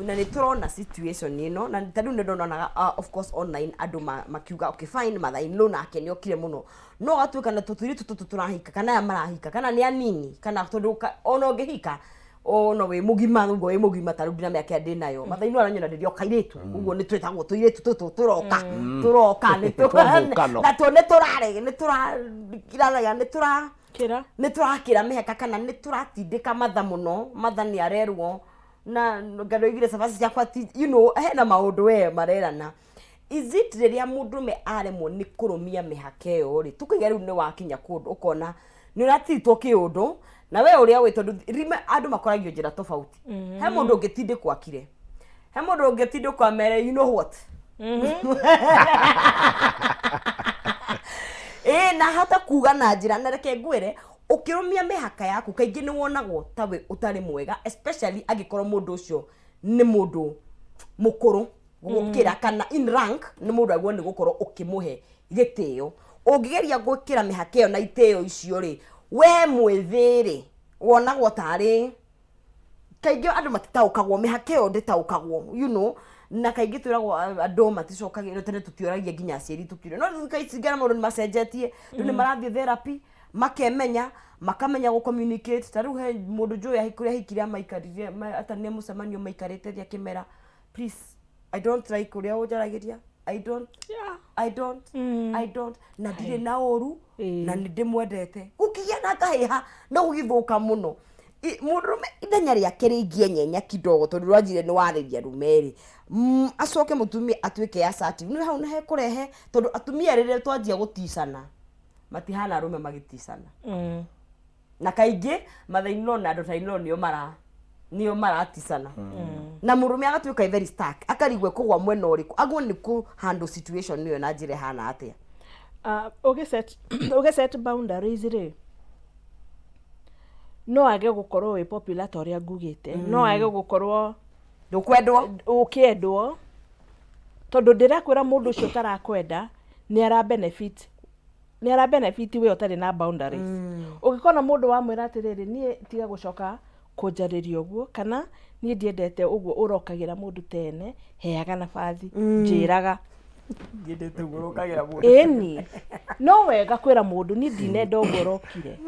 na ni turona situation ino na tadu ne ndona of course online adu makiuga okay fine mother in law nake ni okire muno no atuika na tuturi turahika kana ya marahika kana ni anini kana tondu ona ungihika ono we mugima ngo we mugima tarudi na miaka ndinayo mother in law aranyona ndio kairetu uguo ni twetagwo tuiretu turoka ni turane na to ne turare ni turakiranaga ni tura Kira nä tå rakä mĩhaka kana nä tå ratindä matha må no matha nä arerwo na ngaroigire cabaci ciakwa hena maũndũ we marerana. Is it rĩrĩa mũndũrũme aremwo nĩ kũrũmia mĩhaka ĩyo rĩ tũkĩge rĩu nĩ wakinya kũndũ ũkona nĩ ũratirĩtwo kĩũndũ na we ũrĩa wĩ tondũ andũ makoragio njĩra tofauti. He mũndũ ũngĩtindĩkwo akire, he mũndũ ũngĩtindĩkwo amere you know what na hata kuga na njĩra na reke ngwĩre ũkĩrũmia mĩhaka yaku kaingĩ nĩ wonagwo tawe ũtarĩ mwega, especially angĩkorwo mũndũ ũcio nĩ mũndũ mũkũrũ gũkĩra kana in rank nĩ mũndũ agwo nĩ gũkorwo ũkĩmũhe gĩtĩo. Ũngĩgeria gwĩkĩra mĩhaka ĩyo na itĩo icio rĩ we mwĩthĩ wonagwo tarĩ kaingĩ andũ matitaũkagwo mĩhaka ĩyo ndĩtaũkagwo na kaingĩ twĩragwo andũ maticokagĩrwo tene tũtiũragia nginya aciari tũkĩrĩ no kaingĩ mũndũ nĩ macenjetie rĩu nĩ marathiĩ therapy makemenya makamenya gũ communicate. Ta rĩu he mũndũ njũĩ kũrĩa ahikire amaikarire atanĩ mũcemanio maikarĩte thĩ akĩmera please I don't like ũrĩa ũnjaragĩria I don't na ndirĩ na ũru na nĩ ndĩmwendete gũkĩgĩa na ngahĩha no gũgĩthũka mũno. Mũndũrũme ithenya rĩake rĩingĩ nyenya kidogo tondũ rwanjire nĩ warĩria rumerĩ acoke mũtumia atuĩke assertive nĩ hau nĩ hekũrehe tondũ atumia rĩrĩa twanjia gũticana matihana arũme magĩticana na kaingĩ mathainĩ na andũ tainĩ nĩo maraticana na mũrũme agatuĩka very stark akarigwo kũgwa mwena ũrĩkũ agwo nĩ kũ handle situation ĩyo na njĩra hana atĩa. Ũgĩset boundaries rĩ no age gũkorwo wĩ popular ta ũrĩa ngugĩte no age gũkorwo ũkĩendwo tondũ ndĩrakwĩra mũndũ ũcio ũtarakwenda nĩ ara benefit we ũtarĩ na boundaries. Ũngĩkona mũndũ wamwĩra atĩrĩrĩ niĩ tiga gũcoka kũnjarĩria ũguo kana niĩ ndiendete ũguo ũrokagĩra mũndũ tene heaga nabathi njĩraga ndiendete ũguo ũrokagĩra mũndũ ĩni no wega kwĩra mũndũ niĩ ndinenda ũguo ũrokire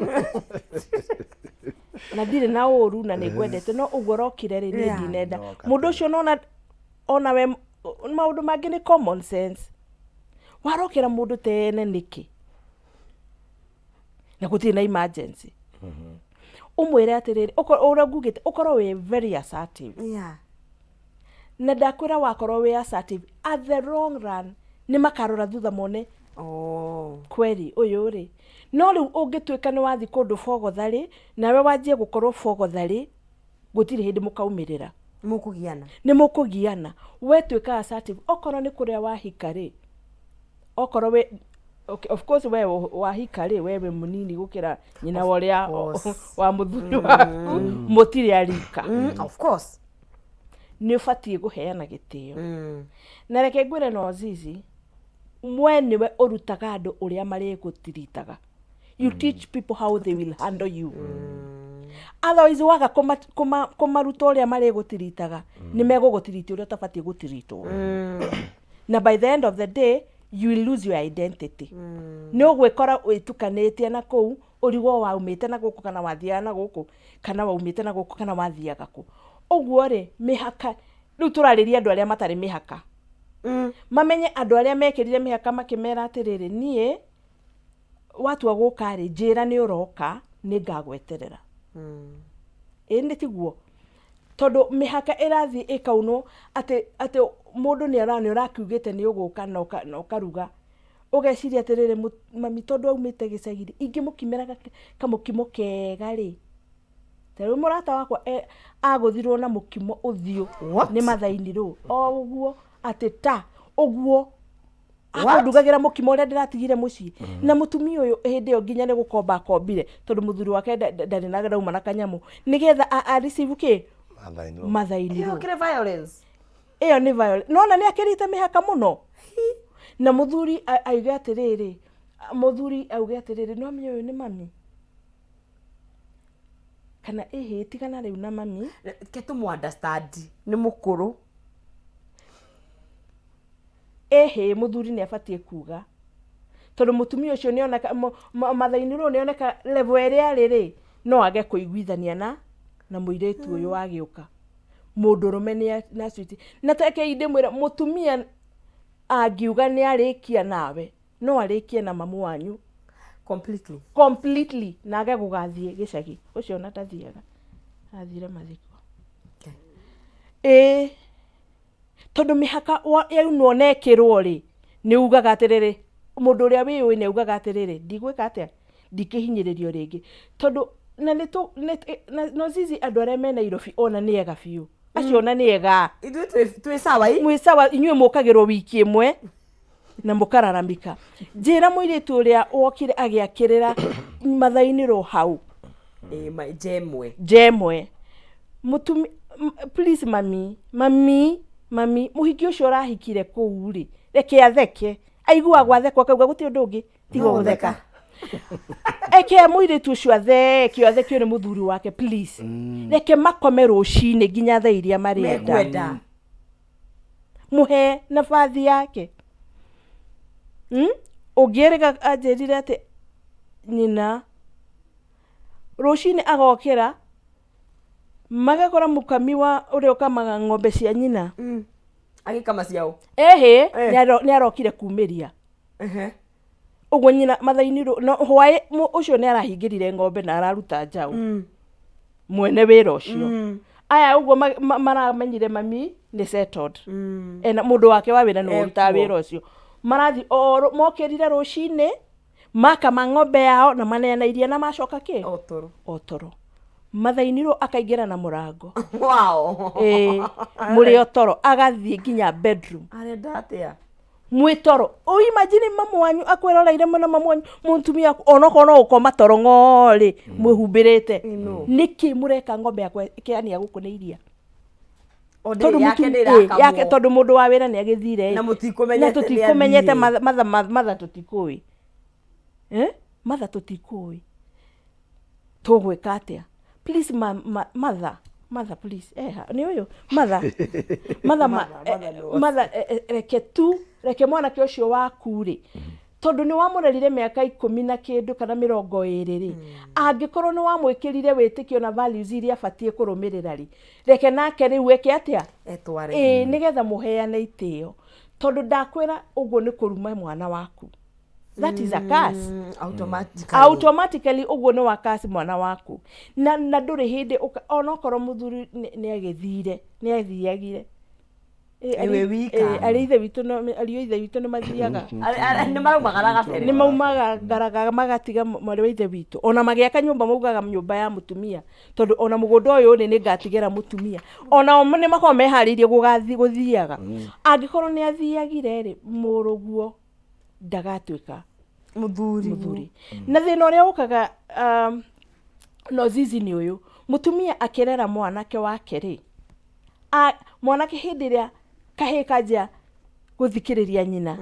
na ndirĩ na ũru na nĩ ngwendete no ũguo ũrokire rĩ niĩ ndinenda mũndũ ũcio ona we maũndũ mangĩ nĩ common sense. Warokĩra mũndũ tene nĩkĩ na gũtirĩ na emergency umwĩre atĩrĩrĩ ũrĩa ngugĩte ũkorwo wĩ very assertive na ndakwĩra wakorwo wĩ assertive at the wrong run nĩ makarora thutha mone kweri ũyũ rĩ no rĩu ũngĩtuĩka nĩ wathi kũndũ bogotharĩ nawe wanjie gũkorwo bogotharĩ gũtirĩ hĩndĩ mũkaumĩrĩra nĩ mũkũgiana. We tuĩka assertive okorwo nĩ kũrĩa wahika rĩ okorwo we of course we wahika rĩ we mũnini gũkĩra nyina ũrĩa wa mũthuri waku mũtirĩ arika of course nĩ ũbatiĩ kũheana gĩtĩo. Na reke ngwĩre no zizi we nĩwe ũrutaga andũ ũrĩa marĩgũtiritaga. You teach people how they will handle you. Otherwise waga kũmaruta ũrĩa marĩgũtiritaga nĩ megũgũtirita ũrĩa ũtabatiĩ gũtiritwo na by the end of the day you will lose your identity. Nĩ ũgwĩkora wĩtukanĩtie na kũu ũrigwo waumĩte na gũkũ kana wathiaga na gũkũ kana waumĩte na gũkũ kana wathiaga kũ. Ũguo rĩ mĩhaka rĩu tũrarĩria andũ arĩa matarĩ mĩhaka mamenye andũ arĩa mekĩrire mĩhaka makĩmera atĩrĩrĩ niĩ watua gũka rĩ njĩra nĩ ũroka nĩ ngagweterera. Ĩndĩ tiguo tondũ mĩhaka ĩrathiĩ ĩkaunwo atĩ mũndũ nĩ ũrakiugĩte nĩ ũgũka na ũkaruga ũgeciria atĩrĩrĩ mami tondũ aumĩte gĩcagiri ingĩmũkimĩra kamũkimo kega rĩ tarĩu mũrata wakwa agũthirwo na mũkimo ũthiũ nĩ mathainĩ rũ ũguo atĩ ta ũguo akũndugagĩra mũkimo ũrĩa ndĩratigire mũciĩ na mũtumia ũyũ hĩndĩ ĩyo nginya nĩ gũkomba akombire tondũ mũthuri wake ndarĩ na rauma na kanyamũ nĩgetha receive kĩ mathainĩ rũ ĩyo nĩ violence. Nona nĩ akĩrĩte mĩhaka mũno na mũthuri auge atĩrĩrĩ no mimi ũyũ nĩ mami kana tigana rĩu na mami ke tũmũ-understand nĩ mũkũrũ mũthuri nĩ abatiĩ kuga tondũ mũtumia ũcio nĩoneka mathainĩ rũu nĩoneka level ĩrĩa arĩ no age kũiguithania na mũirĩtu ũyũ wagĩũka mũndũrũme na sweet na teke ndĩmwĩra mũtumia angiuga nĩ arĩkia nawe no arĩkie na mamu wanyu completely nage gugathie gicagi ucio na tathiaga athire mathiko tondu mihaka yaunwo nekirwo ri ni ugaga atiriri mundu uria wiui ni ugaga atiriri ndigwika atia ndikihinyiririo ringi tondu na no zizi andu aria me Nairobi ona ni ega biu acio ona ni ega ithu twi sawa mwi sawa inyue mukagirwo wiki imwe na mukararamika njira muiritu uria wokire agiakirira mathaini ro hau jemwe mutumi please mami muhiki ucio urahikire kuu ri reke atheke aigua gwathekwa kauga guti undu ungi tigo gutheka eke muiritu ucio athekio ni muthuri wake please reke makome rucini nginya thaa iria marienda muhe nafathi yake ungiriga anjirire ati nyina rucini agokira magakora mukami wa uria ukamaga ng'ombe cia nyina agikama ciao ni arokire kumiria uguo nyina mathaini no hwai ucio ni arahingirire ng'ombe na araruta njau mwene wira ucio aya uguo maramenyire mami ni settled ena mundu wake wa wira no ruta wira ucio marathi mokirire rucini makama ng'ombe yao na maneana iria na macoka ki otoro mathainiro akaingira na murango muri otoro agathie nginya bedroom arenda atia mwitoro imagine mamu wanyu akwirolaire muno mamu wanyu muntumia onoko no ukoma toro ngori mwihumbirite niki mureka ng'ombe yakwa kiania guku ni iria tondu mundu wa wira ni agithire na tutikumenyete matha tutikui matha tutikui tugwika atia please mother please ni uyu mother reke mwana ke ucio waku ri tondu ni wamurerire miaka 10 na kindu kana 20 ri angikorwo ni wamwikirire witikio na values iria abatie kurumirira ri reke nake riu eke atia etware nigetha muheane itio tondu ndakwira uguo ni kuruma mwana waku that is a curse automatically uguo ni wakasi mwana waku na nduri hindi onokorwo muthuri ni agithire ni athiagire ewe wika aliithe witu ni mathiaga ni marumagara gabere ni maumagaraga magatiga mwari wa ithe witu ona magiaka nyumba maugaga nyumba ya mutumia tondu ona mugunda uyu ni ngatigera mutumia ona ni makoma meharirie guthiaga angikorwo ni athiagire ri muruguo ndagatwika muthuri na thina uria ukaga no zizi ni uyu mutumia akirera mwanake wake ri mwanake hindi ria kahikaja guthikiriria nyina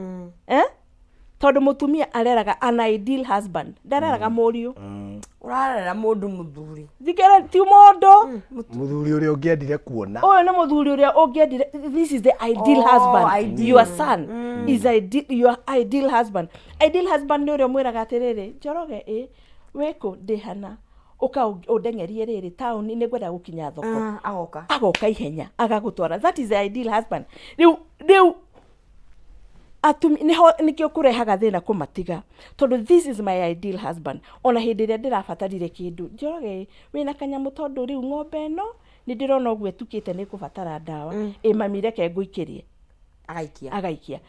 tondu mutumia areraga an ideal husband ndareraga muriu urarera mundu muthuri thikira ti mundu muthuri uria ungiendire kuona uyu ni muthuri uria ungiendire this is the ideal husband your son is your ideal husband ni uria mwiraga atiriri njoroge wiku ndihana uka udengerie riri town ni ngwenda gukinya thoko agoka ihenya agagutwara that is the ideal husband riu nikio kurehaga thina kumatiga tondu this is my ideal husband ona hindi ria ndirabatarire kindu njoroge wina kanyamu tondu riu ng'ombe no ni ndirona uguo etukite ni kubatara dawa mami reke nguikirie agaikia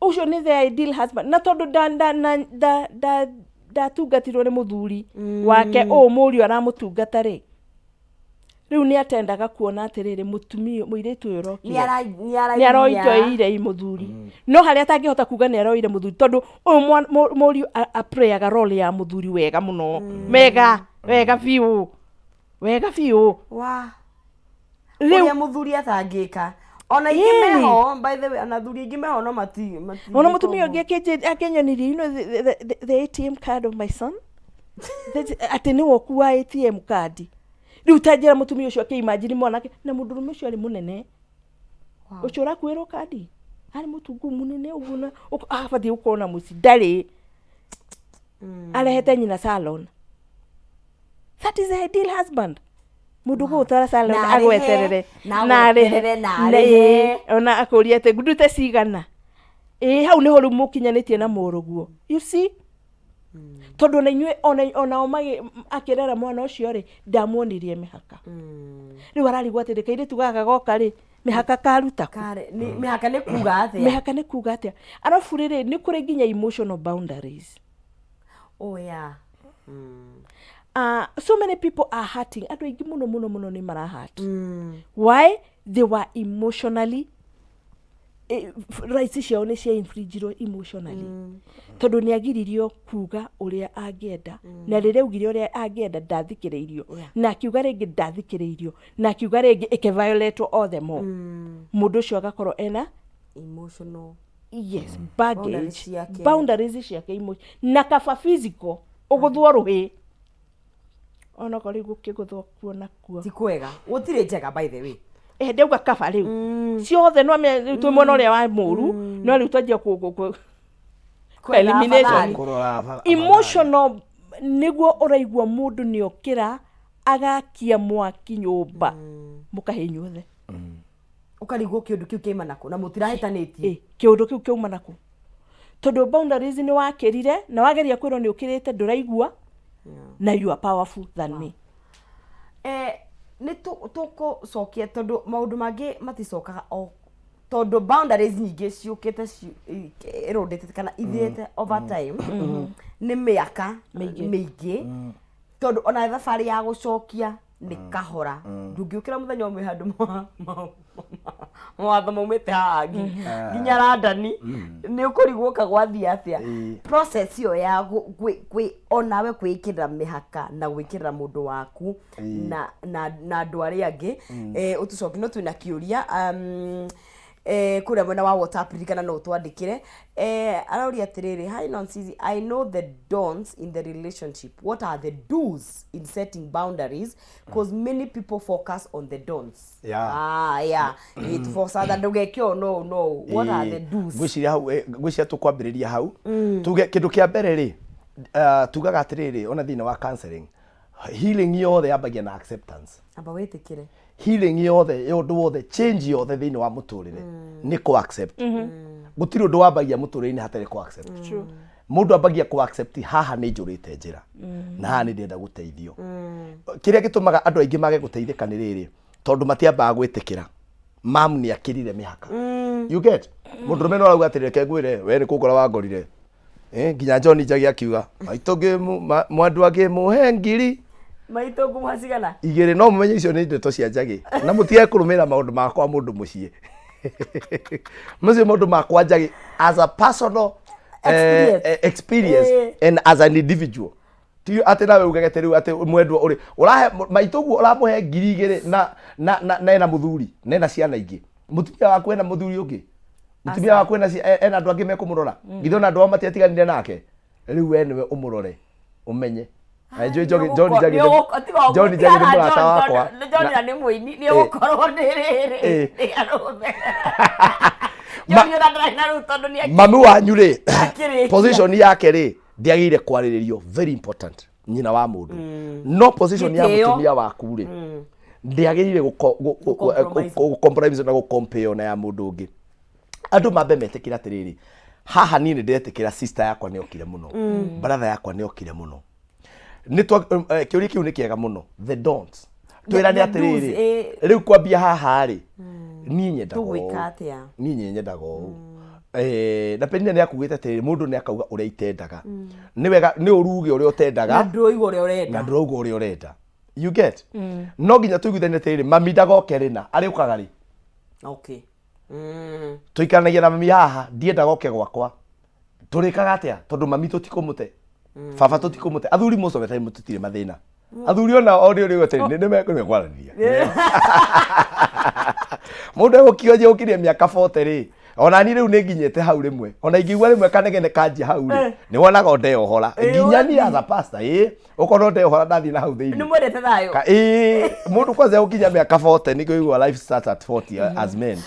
ucio ni the ideal husband na tondu ndatungatirwo ni muthuri wake muri aramutungata ri riu ni atendaga kuona atiriri mutumia muiritu uyu rokira ni aroitwo ire muthuri no haria atangihota kuga ni aroire muthuri tondu uyu muri aprayaga role ya muthuri wega muno wega fiu riu muthuri atangika ona ingimeho by the way ana thuri ingimeho no mati ona mutumia ungi akenyonirie you know the ATM card of my son ati ni wokuwa ATM card riu tanjira mutumia ucio akiimagine mwanake na mundurume ucio ari munene ucio urakwirwo kadi ari mutungu munene uguna abathie ukona muci ndari arehete nyina salon that is the ideal husband mundu gutwara salon agweterere na rehe ona akuria te ngudute cigana hau ni horu mukinyanitie na muruguo you see tondu na inyue onao akirera mwana ucio ri ndamuonirie mihaka riu ararigwo atirĩ kairĩtu gaka goka rĩ mihaka karuta ku mihaka nĩ kuga atia mihaka nĩ kuga atia arabu rĩrĩ nĩ kũrĩ nginya emotional boundaries. Oh yeah. So many people are hurting. Andu aingi muno nĩ marahurt. Why? They were emotionally rights ciao nĩ cia infringed emotionally. Tondu nĩ agiririo kuga ũrĩa angĩenda na rĩrĩa augire ũrĩa angĩenda ndathikĩrĩirio na akiuga rĩngĩ ndathikĩrĩirio na akiuga rĩngĩ ĩkĩviolate all the more. Mũndũ ũcio agakorwo ena emotional baggage boundaries ciake na kaba physical ũgũthwo rũhĩ ona kori gũkĩgũthwo kuo na kuo ti kwega gũtirĩ njega by the way ndauga kaba rĩu ciothe no twĩ mwena ũrĩa wa mũru no rĩu twanjia elimination emotional nĩguo ũraigua mũndũ nĩokĩra agakia mwaki nyũmba mũkahe inyuothe ukarigwo kĩũndũ kĩu kĩuma nakũ na mũtirahĩtanĩtie kĩũndũ kĩu kĩuma nakũ tondu boundaries nĩ wakĩrire na wageria kwĩrwo nĩ ũkĩrĩte ndũraigua na you are powerful than me. Nĩ tũkũcokia tondu maũndũ mangĩ maticokaga o tondu boundaries nyingĩ ciũkĩte irondete kana ithiĩte over time nĩ mĩaka mĩingĩ tondu ona thabarĩ ya gũcokia nĩ kahora ndũngĩũkĩra mũthenya ũmwe handũ mawatho maumĩte haha nginya Randani nĩ ũkũrigwo kagwathiĩ atĩa process ĩyo ya onawe kwĩkĩrĩra mĩhaka na gwĩkĩrĩra mũndũ waku na andũ arĩa angĩ ũtũcoki no twĩna kĩũria kuria mwena wa WhatsApp ririkana no twandĩkĩre arauria atĩrĩrĩ hi Nonsizi, I know the don'ts in the relationship. What are the do's in setting boundaries? Because many people focus on the don'ts. It for sada ndũgekio no what are the do's? Gwĩciria tũkwambĩrĩria hau tuge kĩndũ kĩa mbere rĩ tugaga atĩrĩrĩ ona thĩinĩ wa counseling healing yothe yambagia na acceptance. Amba wĩtĩkĩre healing yothe yondu wothe change yothe thĩinĩ wa mũtũrĩre nĩ ku accept gũtirĩ ũndũ wambagia mũtũrĩre-inĩ hatarĩ ku accept. Mũndũ ambagia ku accept haha nĩ njũrĩte njĩra na haha nĩ ndĩrenda gũteithio. Kĩrĩa gĩtũmaga andũ aingĩ mage gũteithĩka nĩ rĩrĩ tondu matiambaga gwĩtĩkĩra mam nĩ akĩrire mĩhaka. You get mũndũrũme no arauga atĩrĩ reke ngwĩre we nĩ kũngora wangorire nginya John Njagi akiuga maitũngĩ mwandu angĩ mũhe ngiri maitũngũ mwacigana igĩrĩ no mũmenye icio nĩ ndeto cia Njagi na mũtige kũrũmĩra maũndũ makwa mũndũ mũciĩ mũciĩ mũndũ makwa Njagi as a personal experience and as an individual ti atĩ nawe ugagete rĩu atĩ mwendwa ũrĩ ũrahe maitũguo ũramũhe ngiri igĩrĩ na ena mũthuri na ena ciana ingĩ mũtumia waku ena mũthuri ũngĩ mũtumia waku ena andũ angĩ mekũmũrora githĩ ona andũ ao matiatiganire nake rĩu we nĩwe ũmũrore ũmenye John Njagi nĩ mũrata wakwa John nĩ mũini nĩ ũgũkorwo nĩ rĩrĩ mami wanyu rĩ position yake rĩ ndiagĩrĩire kwarĩrĩrio very important nyina wa mũndũ no position ya mũtumia waku rĩ ndiagĩrĩire gũcompromise na gũcompare na ya mũndũ ũngĩ. Andũ mambe metĩkĩra atĩrĩrĩ haha niĩ nĩ ndĩretĩkĩra sister yakwa nĩ okire mũno brother yakwa nĩ okire mũno nĩ kĩũria kĩu nĩ kĩega mũno the don'ts twĩrane atĩrĩrĩ rĩu kwambia haha rĩ niĩ nyendaga ũũ na Penina nĩ akugĩte atĩrĩrĩ mũndũ nĩ akauga ũrĩa itendaga nĩ wega nĩ ũruge ũrĩa ũtendaga na ndũrauga ũrĩa ũrenda. You get no nginya tũiguithanie atĩrĩrĩ mami ndagoke rĩ na arĩũkaga rĩ okay tũikaranagia na mami haha ndienda goke gwakwa tũrĩkaga atĩa tondu mami tũtikũmũte baba tũtikũmũte athuri most of the time tũtirĩ mathĩna athuri ona audio rĩu atĩrĩ nĩ mekwaranĩria mũndũ egũkionje ũkirie mĩaka 40 rĩ ona ni rĩu nĩ nginyĩte hau rĩmwe ona ingĩigua rĩmwe kanegene kanjia hau rĩ nĩ wonaga ndeyohora nginya ni as a pastor ũkorwo ndeyohora ndathi na hau thĩinĩ nĩ mwendete thayũ mũndũ kwanza gũkinya mĩaka 40 nĩ kũigua life start at 40 as men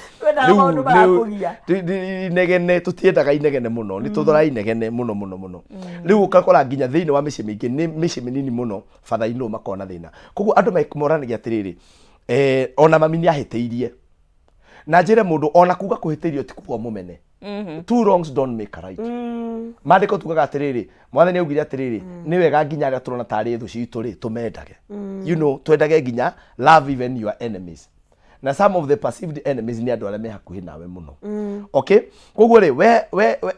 inegene tũtiendaga inegene mũno nĩ tũthora inegene mũno rĩu ũgakora nginya thĩinĩ wa mĩciĩ mĩingĩ nĩ mĩciĩ mĩnini mũno father-in-law makona thĩna koguo andũ moranagia atĩrĩrĩ ona mami nĩ ahĩtĩirie na njĩre mũndũ ona kuga kũhĩtĩirio ti kuga mũmene two wrongs don't make a right mandiko tugaga atiriri mwathani augire atiriri ni wega nginya aria turona tari thu citu ri tumendage you know twendage nginya love even your enemies na some of the perceived enemies ni andu aria me hakuhi nawe muno okay koguo ri we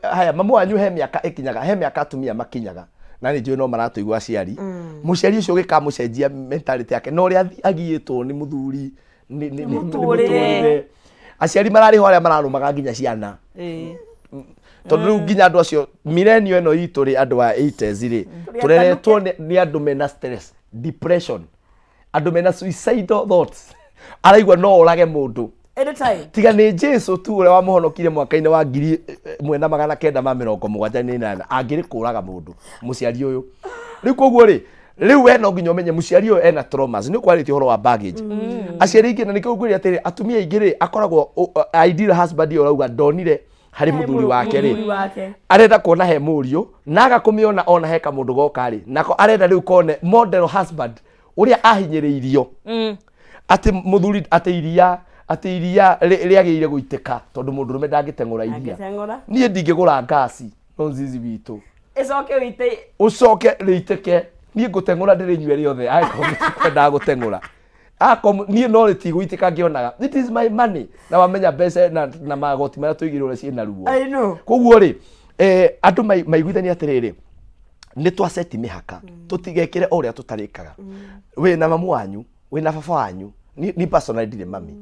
haya mamu wanyu he miaka ikinyaga he miaka atumia makinyaga na ni njui no maratuigua aciari muciari ucio gikamucenjia mentality yake no ria agiitwo ni muthuri ni muturire aciari marariho aria mararumaga nginya ciana tondu riu nginya andu acio milenio eno itu ri andu a 80s ri tureretwo ni andu mena stress depression andu mena suicidal thoughts araigua no orage mundu anytime tiga ni Jesu tu uria wamuhonokire mwaka-ini wa 1978 angiri kuraga mundu muciari uyu riu koguo ri riu we no nginya umenye muciari uyu ena traumas ni kwaritie horo wa baggage aciari ingi na nikio ngwiri atiri atumia ingi ri akoragwo ideal husband urauga ndonire hari muthuri wake ri arenda kuona he murio naga kumiona ona heka mundu goka ri nako arenda riu kone model husband uria ahinyiriirio ati muthuri ati iria riagirire guiteka tondu mundu rume ndangitengura iria nie ndingigura ngasi no zizi witu ucoke riiteke nie ngutengura ndirinywe riothe kwenda gutengura nie no ritiguitika ngionaga it is my money na wamenya mbeca na magoti maria tuigirwo ciina ruo koguo ri andu maiguithania atiriri ni twaseti mihaka tutigekire uria tutarikaga we na mamu wanyu we na baba wanyu ni personal ndire mami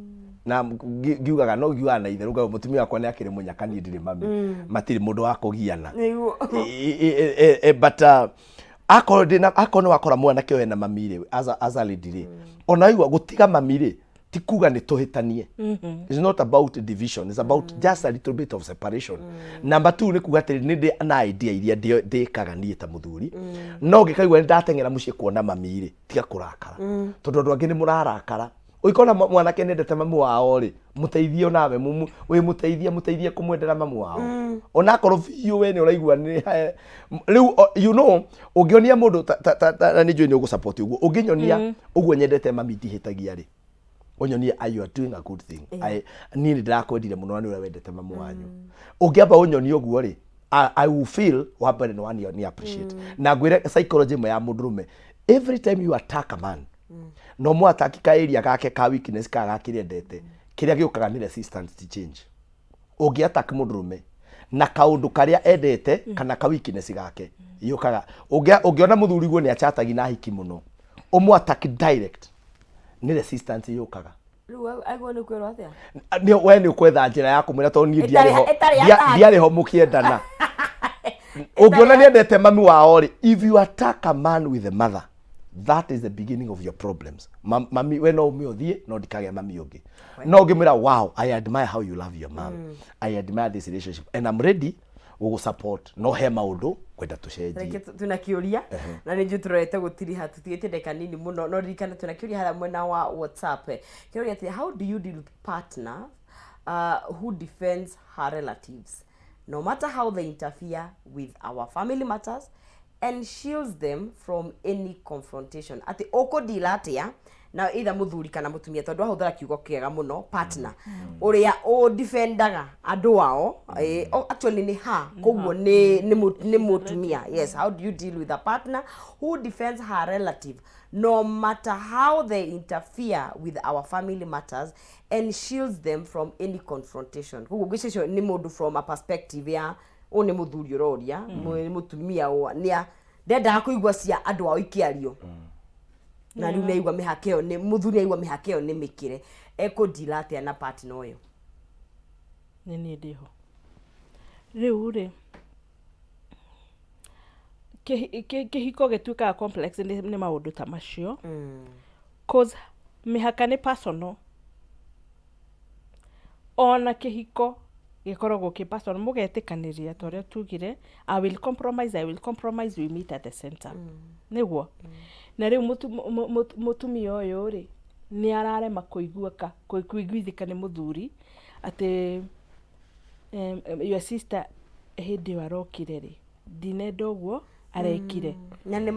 na ngiugaga no ngiuga na ithe ruga mutumia wakwa ni akiri munyakani ndire mami matiri mundu wa kugiana but akoni wakora mwana kiwe na mamire as a lady ona igwa gutiga mamire ti kuga ni tuhitanie it's not about division, it's about just a little bit of separation. Number 2 ni kuga atiri ni na idea iria ndikaga nie ta muthuri no ngikaigwa ndatengera mucie kuona mamire tiga kurakara tondu andu angi ni murarakara uikona mwanake nendete mamu wao ri muteithio nawe we muteithie kumwendera mamu wao ona korwo biu we ni uraigua ni riu you know ungionia mundu ni njui ni ugu support uguo unginyonia uguo nyendete mami ndihitagia ri unyonia you are doing a good thing ni ndakwendire muno ni ura wendete mamu wanyu ungiamba unyonia uguo ri I will feel wabere no ni appreciate na ngwire psychology mo ya mundurume every time you attack a man no mo attack ka area gake ka weakness ka gakire ndete kiria giukaga ni resistance to change ungi attack mundurume na kaundu karia endete kana ka weakness gake yukaga ungiona muthuri guo ni achatagi na hiki muno umu attack direct ni resistance yukaga agwo ni kwero atia ni we ni kwetha njira ya kumwira to ni ndiari ho mukiendana ungiona ni endete mami wao ri if you attack a man with the mother that is the beginning of your problems. Mami we no umiothie no ndikage mami ungi no ngimwira wow I admire how you love your mom I admire this relationship and I'm ready to support no he maundu kwenda tucenjie tunakiuria na ni nju turete gutiri hatutiete ndeka nini muno no ririkana tunakiuria hara mwena wa WhatsApp kiuria ati how do you deal with partner who defends her relatives no matter how they interfere with our family matters and shields them from any confrontation ati okodila atia na either muthuri kana mutumia tondu ahuthira kiugo kiega muno partner uria o defendaga andu wao actually ni ha koguo ni mutumia yes how do you deal with a partner who defends her relative no matter how they interfere with our family matters and shields them from any confrontation koguo gicicio ni mundu from a perspective ya one muthuri uroria mutumia o nia ndenda kuigwa cia andu ao ikiario na riu naigwa mihakeo ni muthuri aigwa mihakeo ni mikire ekodila atia na partner oyo ni ndiho riu ri kihiko gituika complex ni maundu ta macio cause mihaka ni personal ona kihiko gikoragwo ki personal mugetikaniria toria tugire I will compromise we meet at the center niguo na riu mutumia uyu ri ni ararema kuiguithika ni muthuri ati your sister hindi warokire ri dinendo guo arekire na nä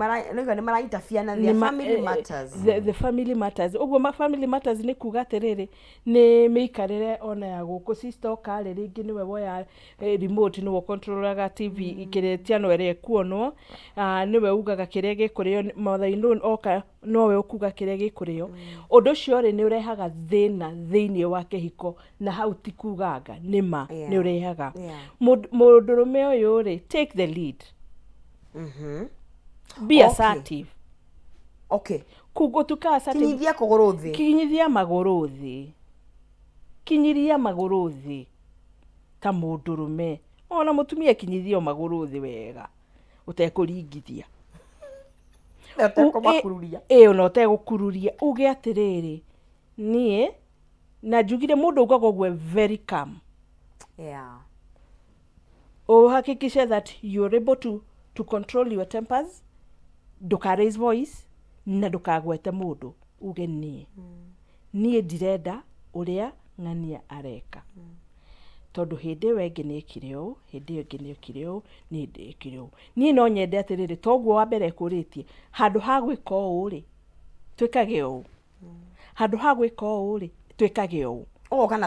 mara interfere na their family matters. The family matters. Uguo family matters nä kuga atiriri nä miikarire ona ya guku sister kare ringi niwe woya remote niwe controlaga TV ikiretia no ere kuonwo niwe ugaga kiria gikurio mothaino oka nowe ukuga kiria gikurio undu cio ri ni urehaga thina thiini wa kihiko na hau ti kuganga nima ni urehaga mundurume uyu ri take the lead. Be assertive. Okay. Kugotuka assertive. Kinyithia kuguru thi. Kinyithia maguru thi. Kinyiria maguru thi. Ta mundurume. Ona mutumia kinyithio maguru thi wega. Utekuringithia. Utekumakururia. Ona utekukururia. Uge atiriri. Nie na jugire mundu ugago gwe very calm. Yeah. Hakikisha that you're able to control your tempers. Nduka raise voice na ndukagwete mundu uge nie ndirenda uria ng'ania areka tondu hindi wengi ni kireo hindi yengi ni kireo ni ndikireo nie no nyende atiriri toguo wa mbere kuritie handu ha gwika uu ri twikage uu handu ha gwika uu ri twikage uu ugoka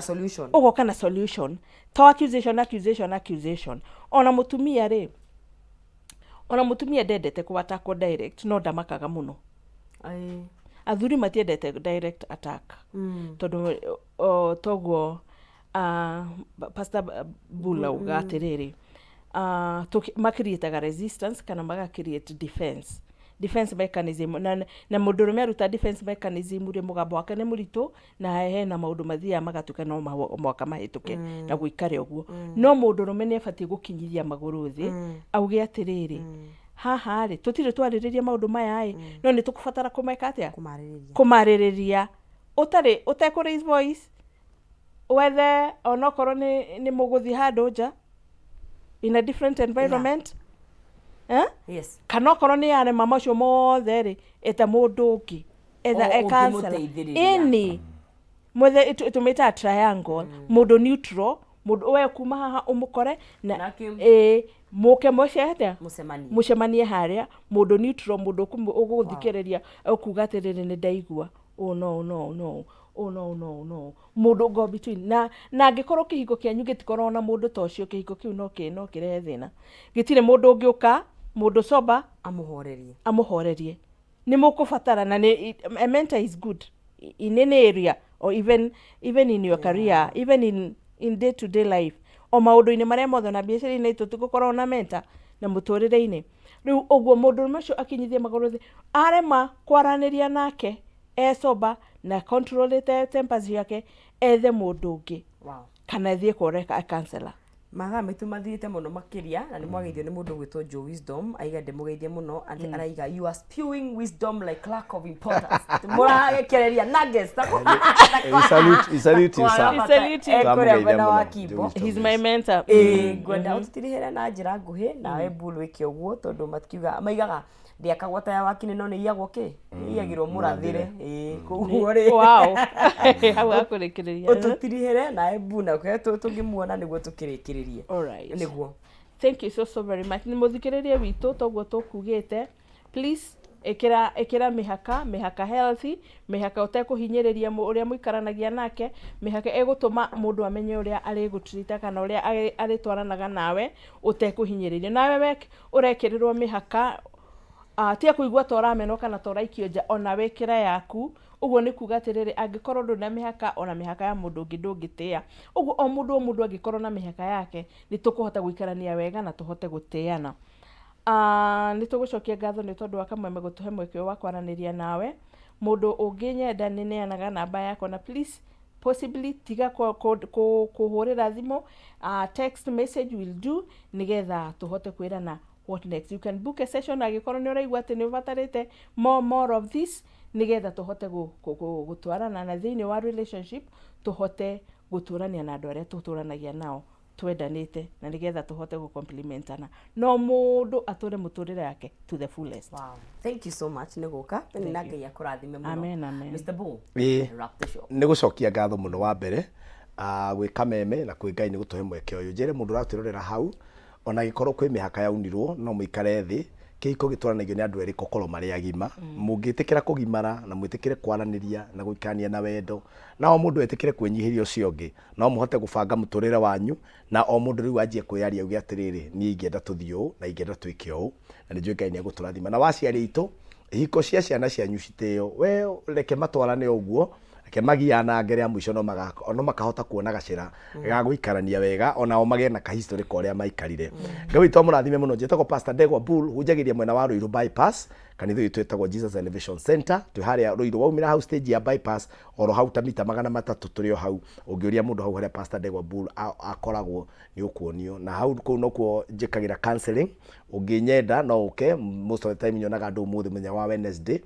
na solution to accusation ona mutumia ri ona mutumia ndendete kuattack direct no ndamakaga muno athuri matiendete direct attack tondu toguo Pastor Bula ugatiriri makirietaga resistance kana maga create defense mechanism na mundurume aruta defense mechanism ri mugabo wake ni muritu na hena maundu mathia magatuka no mwaka mahituke na guikare uguo no mundurume ni abati gukinyithia maguru thi auge atiriri haha ri tutire twaririria maundu maya no ni tukubatara kumeka atia kumaririria uteko raise voice whether onokorwo ni muguthi handu nja in a different environment. Yes. Kana okorwo ni yane mama cio mothe ri eta mundu ungi etha ekansela ini mwethe tumita triangle mundu neutral mundu we kuma haha umukore na muke moshete mucemanie haria mundu neutral mundu uguthikiriria ukuga atiriri ni ndaigua no mundu go between na ngikorwo kihiko kianyu gitikorwo na mundu tocio kihiko kiu no kirehe thina gitire mundu ungiuka mundu soba amuhorerie ni mukufatara na a mentor is good in any area or even in your career even in day to day life o maundu-ini maria mothe na biacara-ini tutigukorwo na mentor na muturire-ini riu oguo mundu macio akinyithia maguru thi arema kwaraniria nake soba na control tempers yake ethe mundu ungi kana thie koreka a counselor mathaa maitu mathiite muno makiria na ni mwageithio ni mundu gwitwo Joe Wisdom aiga ndimugeithie muno araiga you are spewing wisdom like lack of importance muragekereria nuggets salute he's my mentor gwenda utirihere na njira nguhi nawe Bull wiki uguo tondu matikiuga maigaga ndiakagwata ya wakini no ni iyagwo ki iyagirwo murathire koguo ri wow hau akurekereria ututirihere nawe Bull na kwe tungimuona niguo tukirikiririe niguo. Thank you so very much ni muthikiririe witu toguo tukugite please ekira mihaka healthy mihaka utekuhinyiriria uria muikaranagia nake mihaka egutuma mundu amenye uria ari gutrita kana uria ari twaranaga nawe utekuhinyiriria nawe urekerirwo mihaka tia kuigua tora meno kana tora ikio nja ona wekira yaku uguo ni kuga atiriri angikorwo nduna mihaka ona mihaka ya mundu ungi ndungitia uguo o mundu angikorwo na mihaka yake ni tukuhota guikarania wega na tuhote gutiana. Ni tugucokia ngatho ni tondu wa kamwe gutuhe mweke wa kwaraniria nawe mundu unginyenda ni neanaga namba yako na please possibly tiga kuhurira thimu text message will do nigetha tuhote kwirana what next. You can book a session agikorwo ni uraigua ati ni ubatarite more of this nigetha tuhote gutwarana na thiini wa relationship tuhote guturania na andu aria tuturanagia nao twendanite na nigetha tuhote gucomplementana no mundu ature muturire yake to the fullest. Wow, thank you so much niguka ni na ngai akurathime muno. Amen. Mr. Bull wrap the show. Nigucokia ngatho muno wa mbere gwika meme na kwi ngai ni gutuhe mweke uyu njire mundu ratirorera hau ona gikorwo kwi mihaka yaunirwo no muikare thi kĩhiko gĩtwaranagio nĩ andũ erĩ gũkorwo marĩ agima, mũngĩtĩkĩra kũgimara na mwĩtĩkĩre kwaranĩria na gũikarania na wendo, na o mũndũ etĩkĩre kwĩnyihĩria ũcio ũngĩ, no mũhote gũbanga mũtũrĩre wanyu, na o mũndũ rĩu anjie kwĩyaria uge atĩrĩrĩ, niĩ ingĩenda tũthiĩ ũũ na ingĩenda twĩke ũũ, na nĩnjũĩ Ngai nĩegũtũrathima. Na waciari aitũ, ihiko cia ciana cianyu citĩo, we reke matwarane ũguo, reke magiana ngere ya mũico no makahota kuona gacĩra ga gũikarania wega, onao magĩe na kahistory korĩa maikarire. Ngai witũ amũrathime mũno. Njĩtagwo Pastor Ndegwa Bull, hunjagĩria mwena wa Ruiru bypass, kanitha witũ wĩtagwo Jesus Elevation Center, twĩ harĩa Ruiru, waumĩra hau stage ya bypass, oro hau ta mita 300 tũrĩ o hau, ũngĩũria mũndũ hau harĩa Pastor Ndegwa Bull akoragwo nĩ ũkuonio, na hau kũu nokuo njĩkagĩra counseling, ũngĩnyenda no ũke, most of the time nyonaga andũ ũmũthĩ mũthenya wa Wednesday,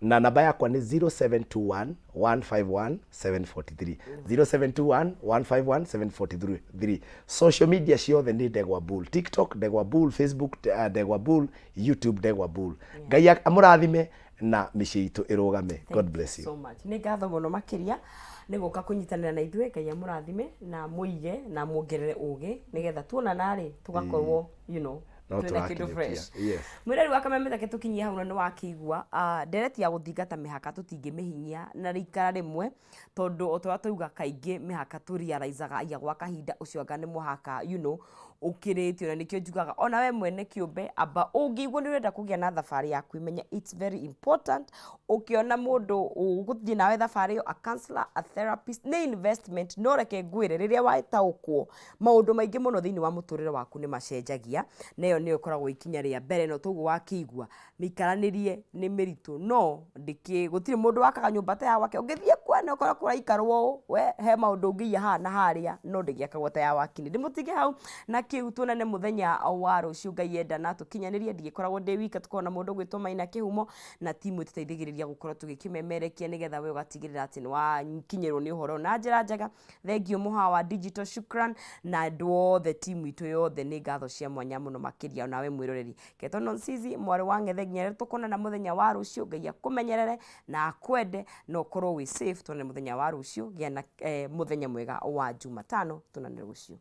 na namba yakwa nĩ 0721 151 743, 0721 151 743. Social media ciothe nĩ Ndegwa Bull, TikTok Ndegwa Bull, Facebook Ndegwa Bull, YouTube Ndegwa Bull. Ngai amũrathime na mĩciĩ itũ ĩrũgame. God bless you so much. Nĩ ngatho mũno makĩria nĩ gũka kũnyitanĩra na ithuĩ. Ngai amũrathime na mũige na muongerere ũgĩ nĩgetha tuonana rĩ tugakorwo twĩna kĩndũ fresh. Mwĩreri wa Kameme take tũkinyie hau na nĩ wakĩigua ndereti ya gũthingata mĩhaka tũtingĩmĩhinyia na rĩikara rĩmwe, tondũ o ta twauga kaingĩ mĩhaka tũrealizaga aya gwa kahinda ũcio anga nĩ mũhaka ũkĩrĩtio, na nĩkĩo njugaga ona we mwene kĩũmbe amba ũngĩigua nĩ ũrenda kũgĩa na thabarĩ yaku imenya it's very important. Ũkĩona mũndũ ũgũthiĩ nawe thabarĩ ĩyo, a counselor, a therapist, nĩ investment. No reke ngwĩre rĩrĩa wataũkwo maũndũ maingĩ mũno thĩinĩ wa mũtũrĩre waku nĩ macenjagia, na ĩyo nĩyo ĩkoragwo ikinya rĩa mbere. No toguo wakĩigua mĩikaranĩrie nĩ mĩritũ, no gũtirĩ mũndũ wakaga nyũmba ta ya gwake. Ũngĩthiĩ kwene ũkora kũraikarwo we he maũndũ ũngĩiya haha na harĩa, no ndĩgĩakagwo ta ya wakinĩ. Ndĩmũtige hau na kĩu tuonane mũthenya wa rũciũ Ngai enda na tũkinyanĩrie. Ndigĩkoragwo ndĩ wika, tũkoragwo na mũndũ gwĩtwo Maina Kĩhumo na timu ĩtũteithĩrĩria gũkorwo tũgĩkĩmemerekia nĩgetha we ũgatigĩrĩra atĩ nĩ wakinyĩrwo nĩ ũhoro na njĩra njega. Thengiũ Mũhawa wa Digital, shukran, na andũ othe timu itũ yothe nĩ ngatho cia mwanya mũno makĩria. Nawe mwĩroreri Keto Nonsizi mwarĩ wa Ng'ethe, nginya rĩrĩa tũkonana mũthenya wa rũciũ, Ngai akũmenyerere na akwende na ũkorwo wĩ safe. Tuonane mũthenya wa rũciũ, gĩa na mũthenya mwega wa Jumatano. Tuonane rũciũ.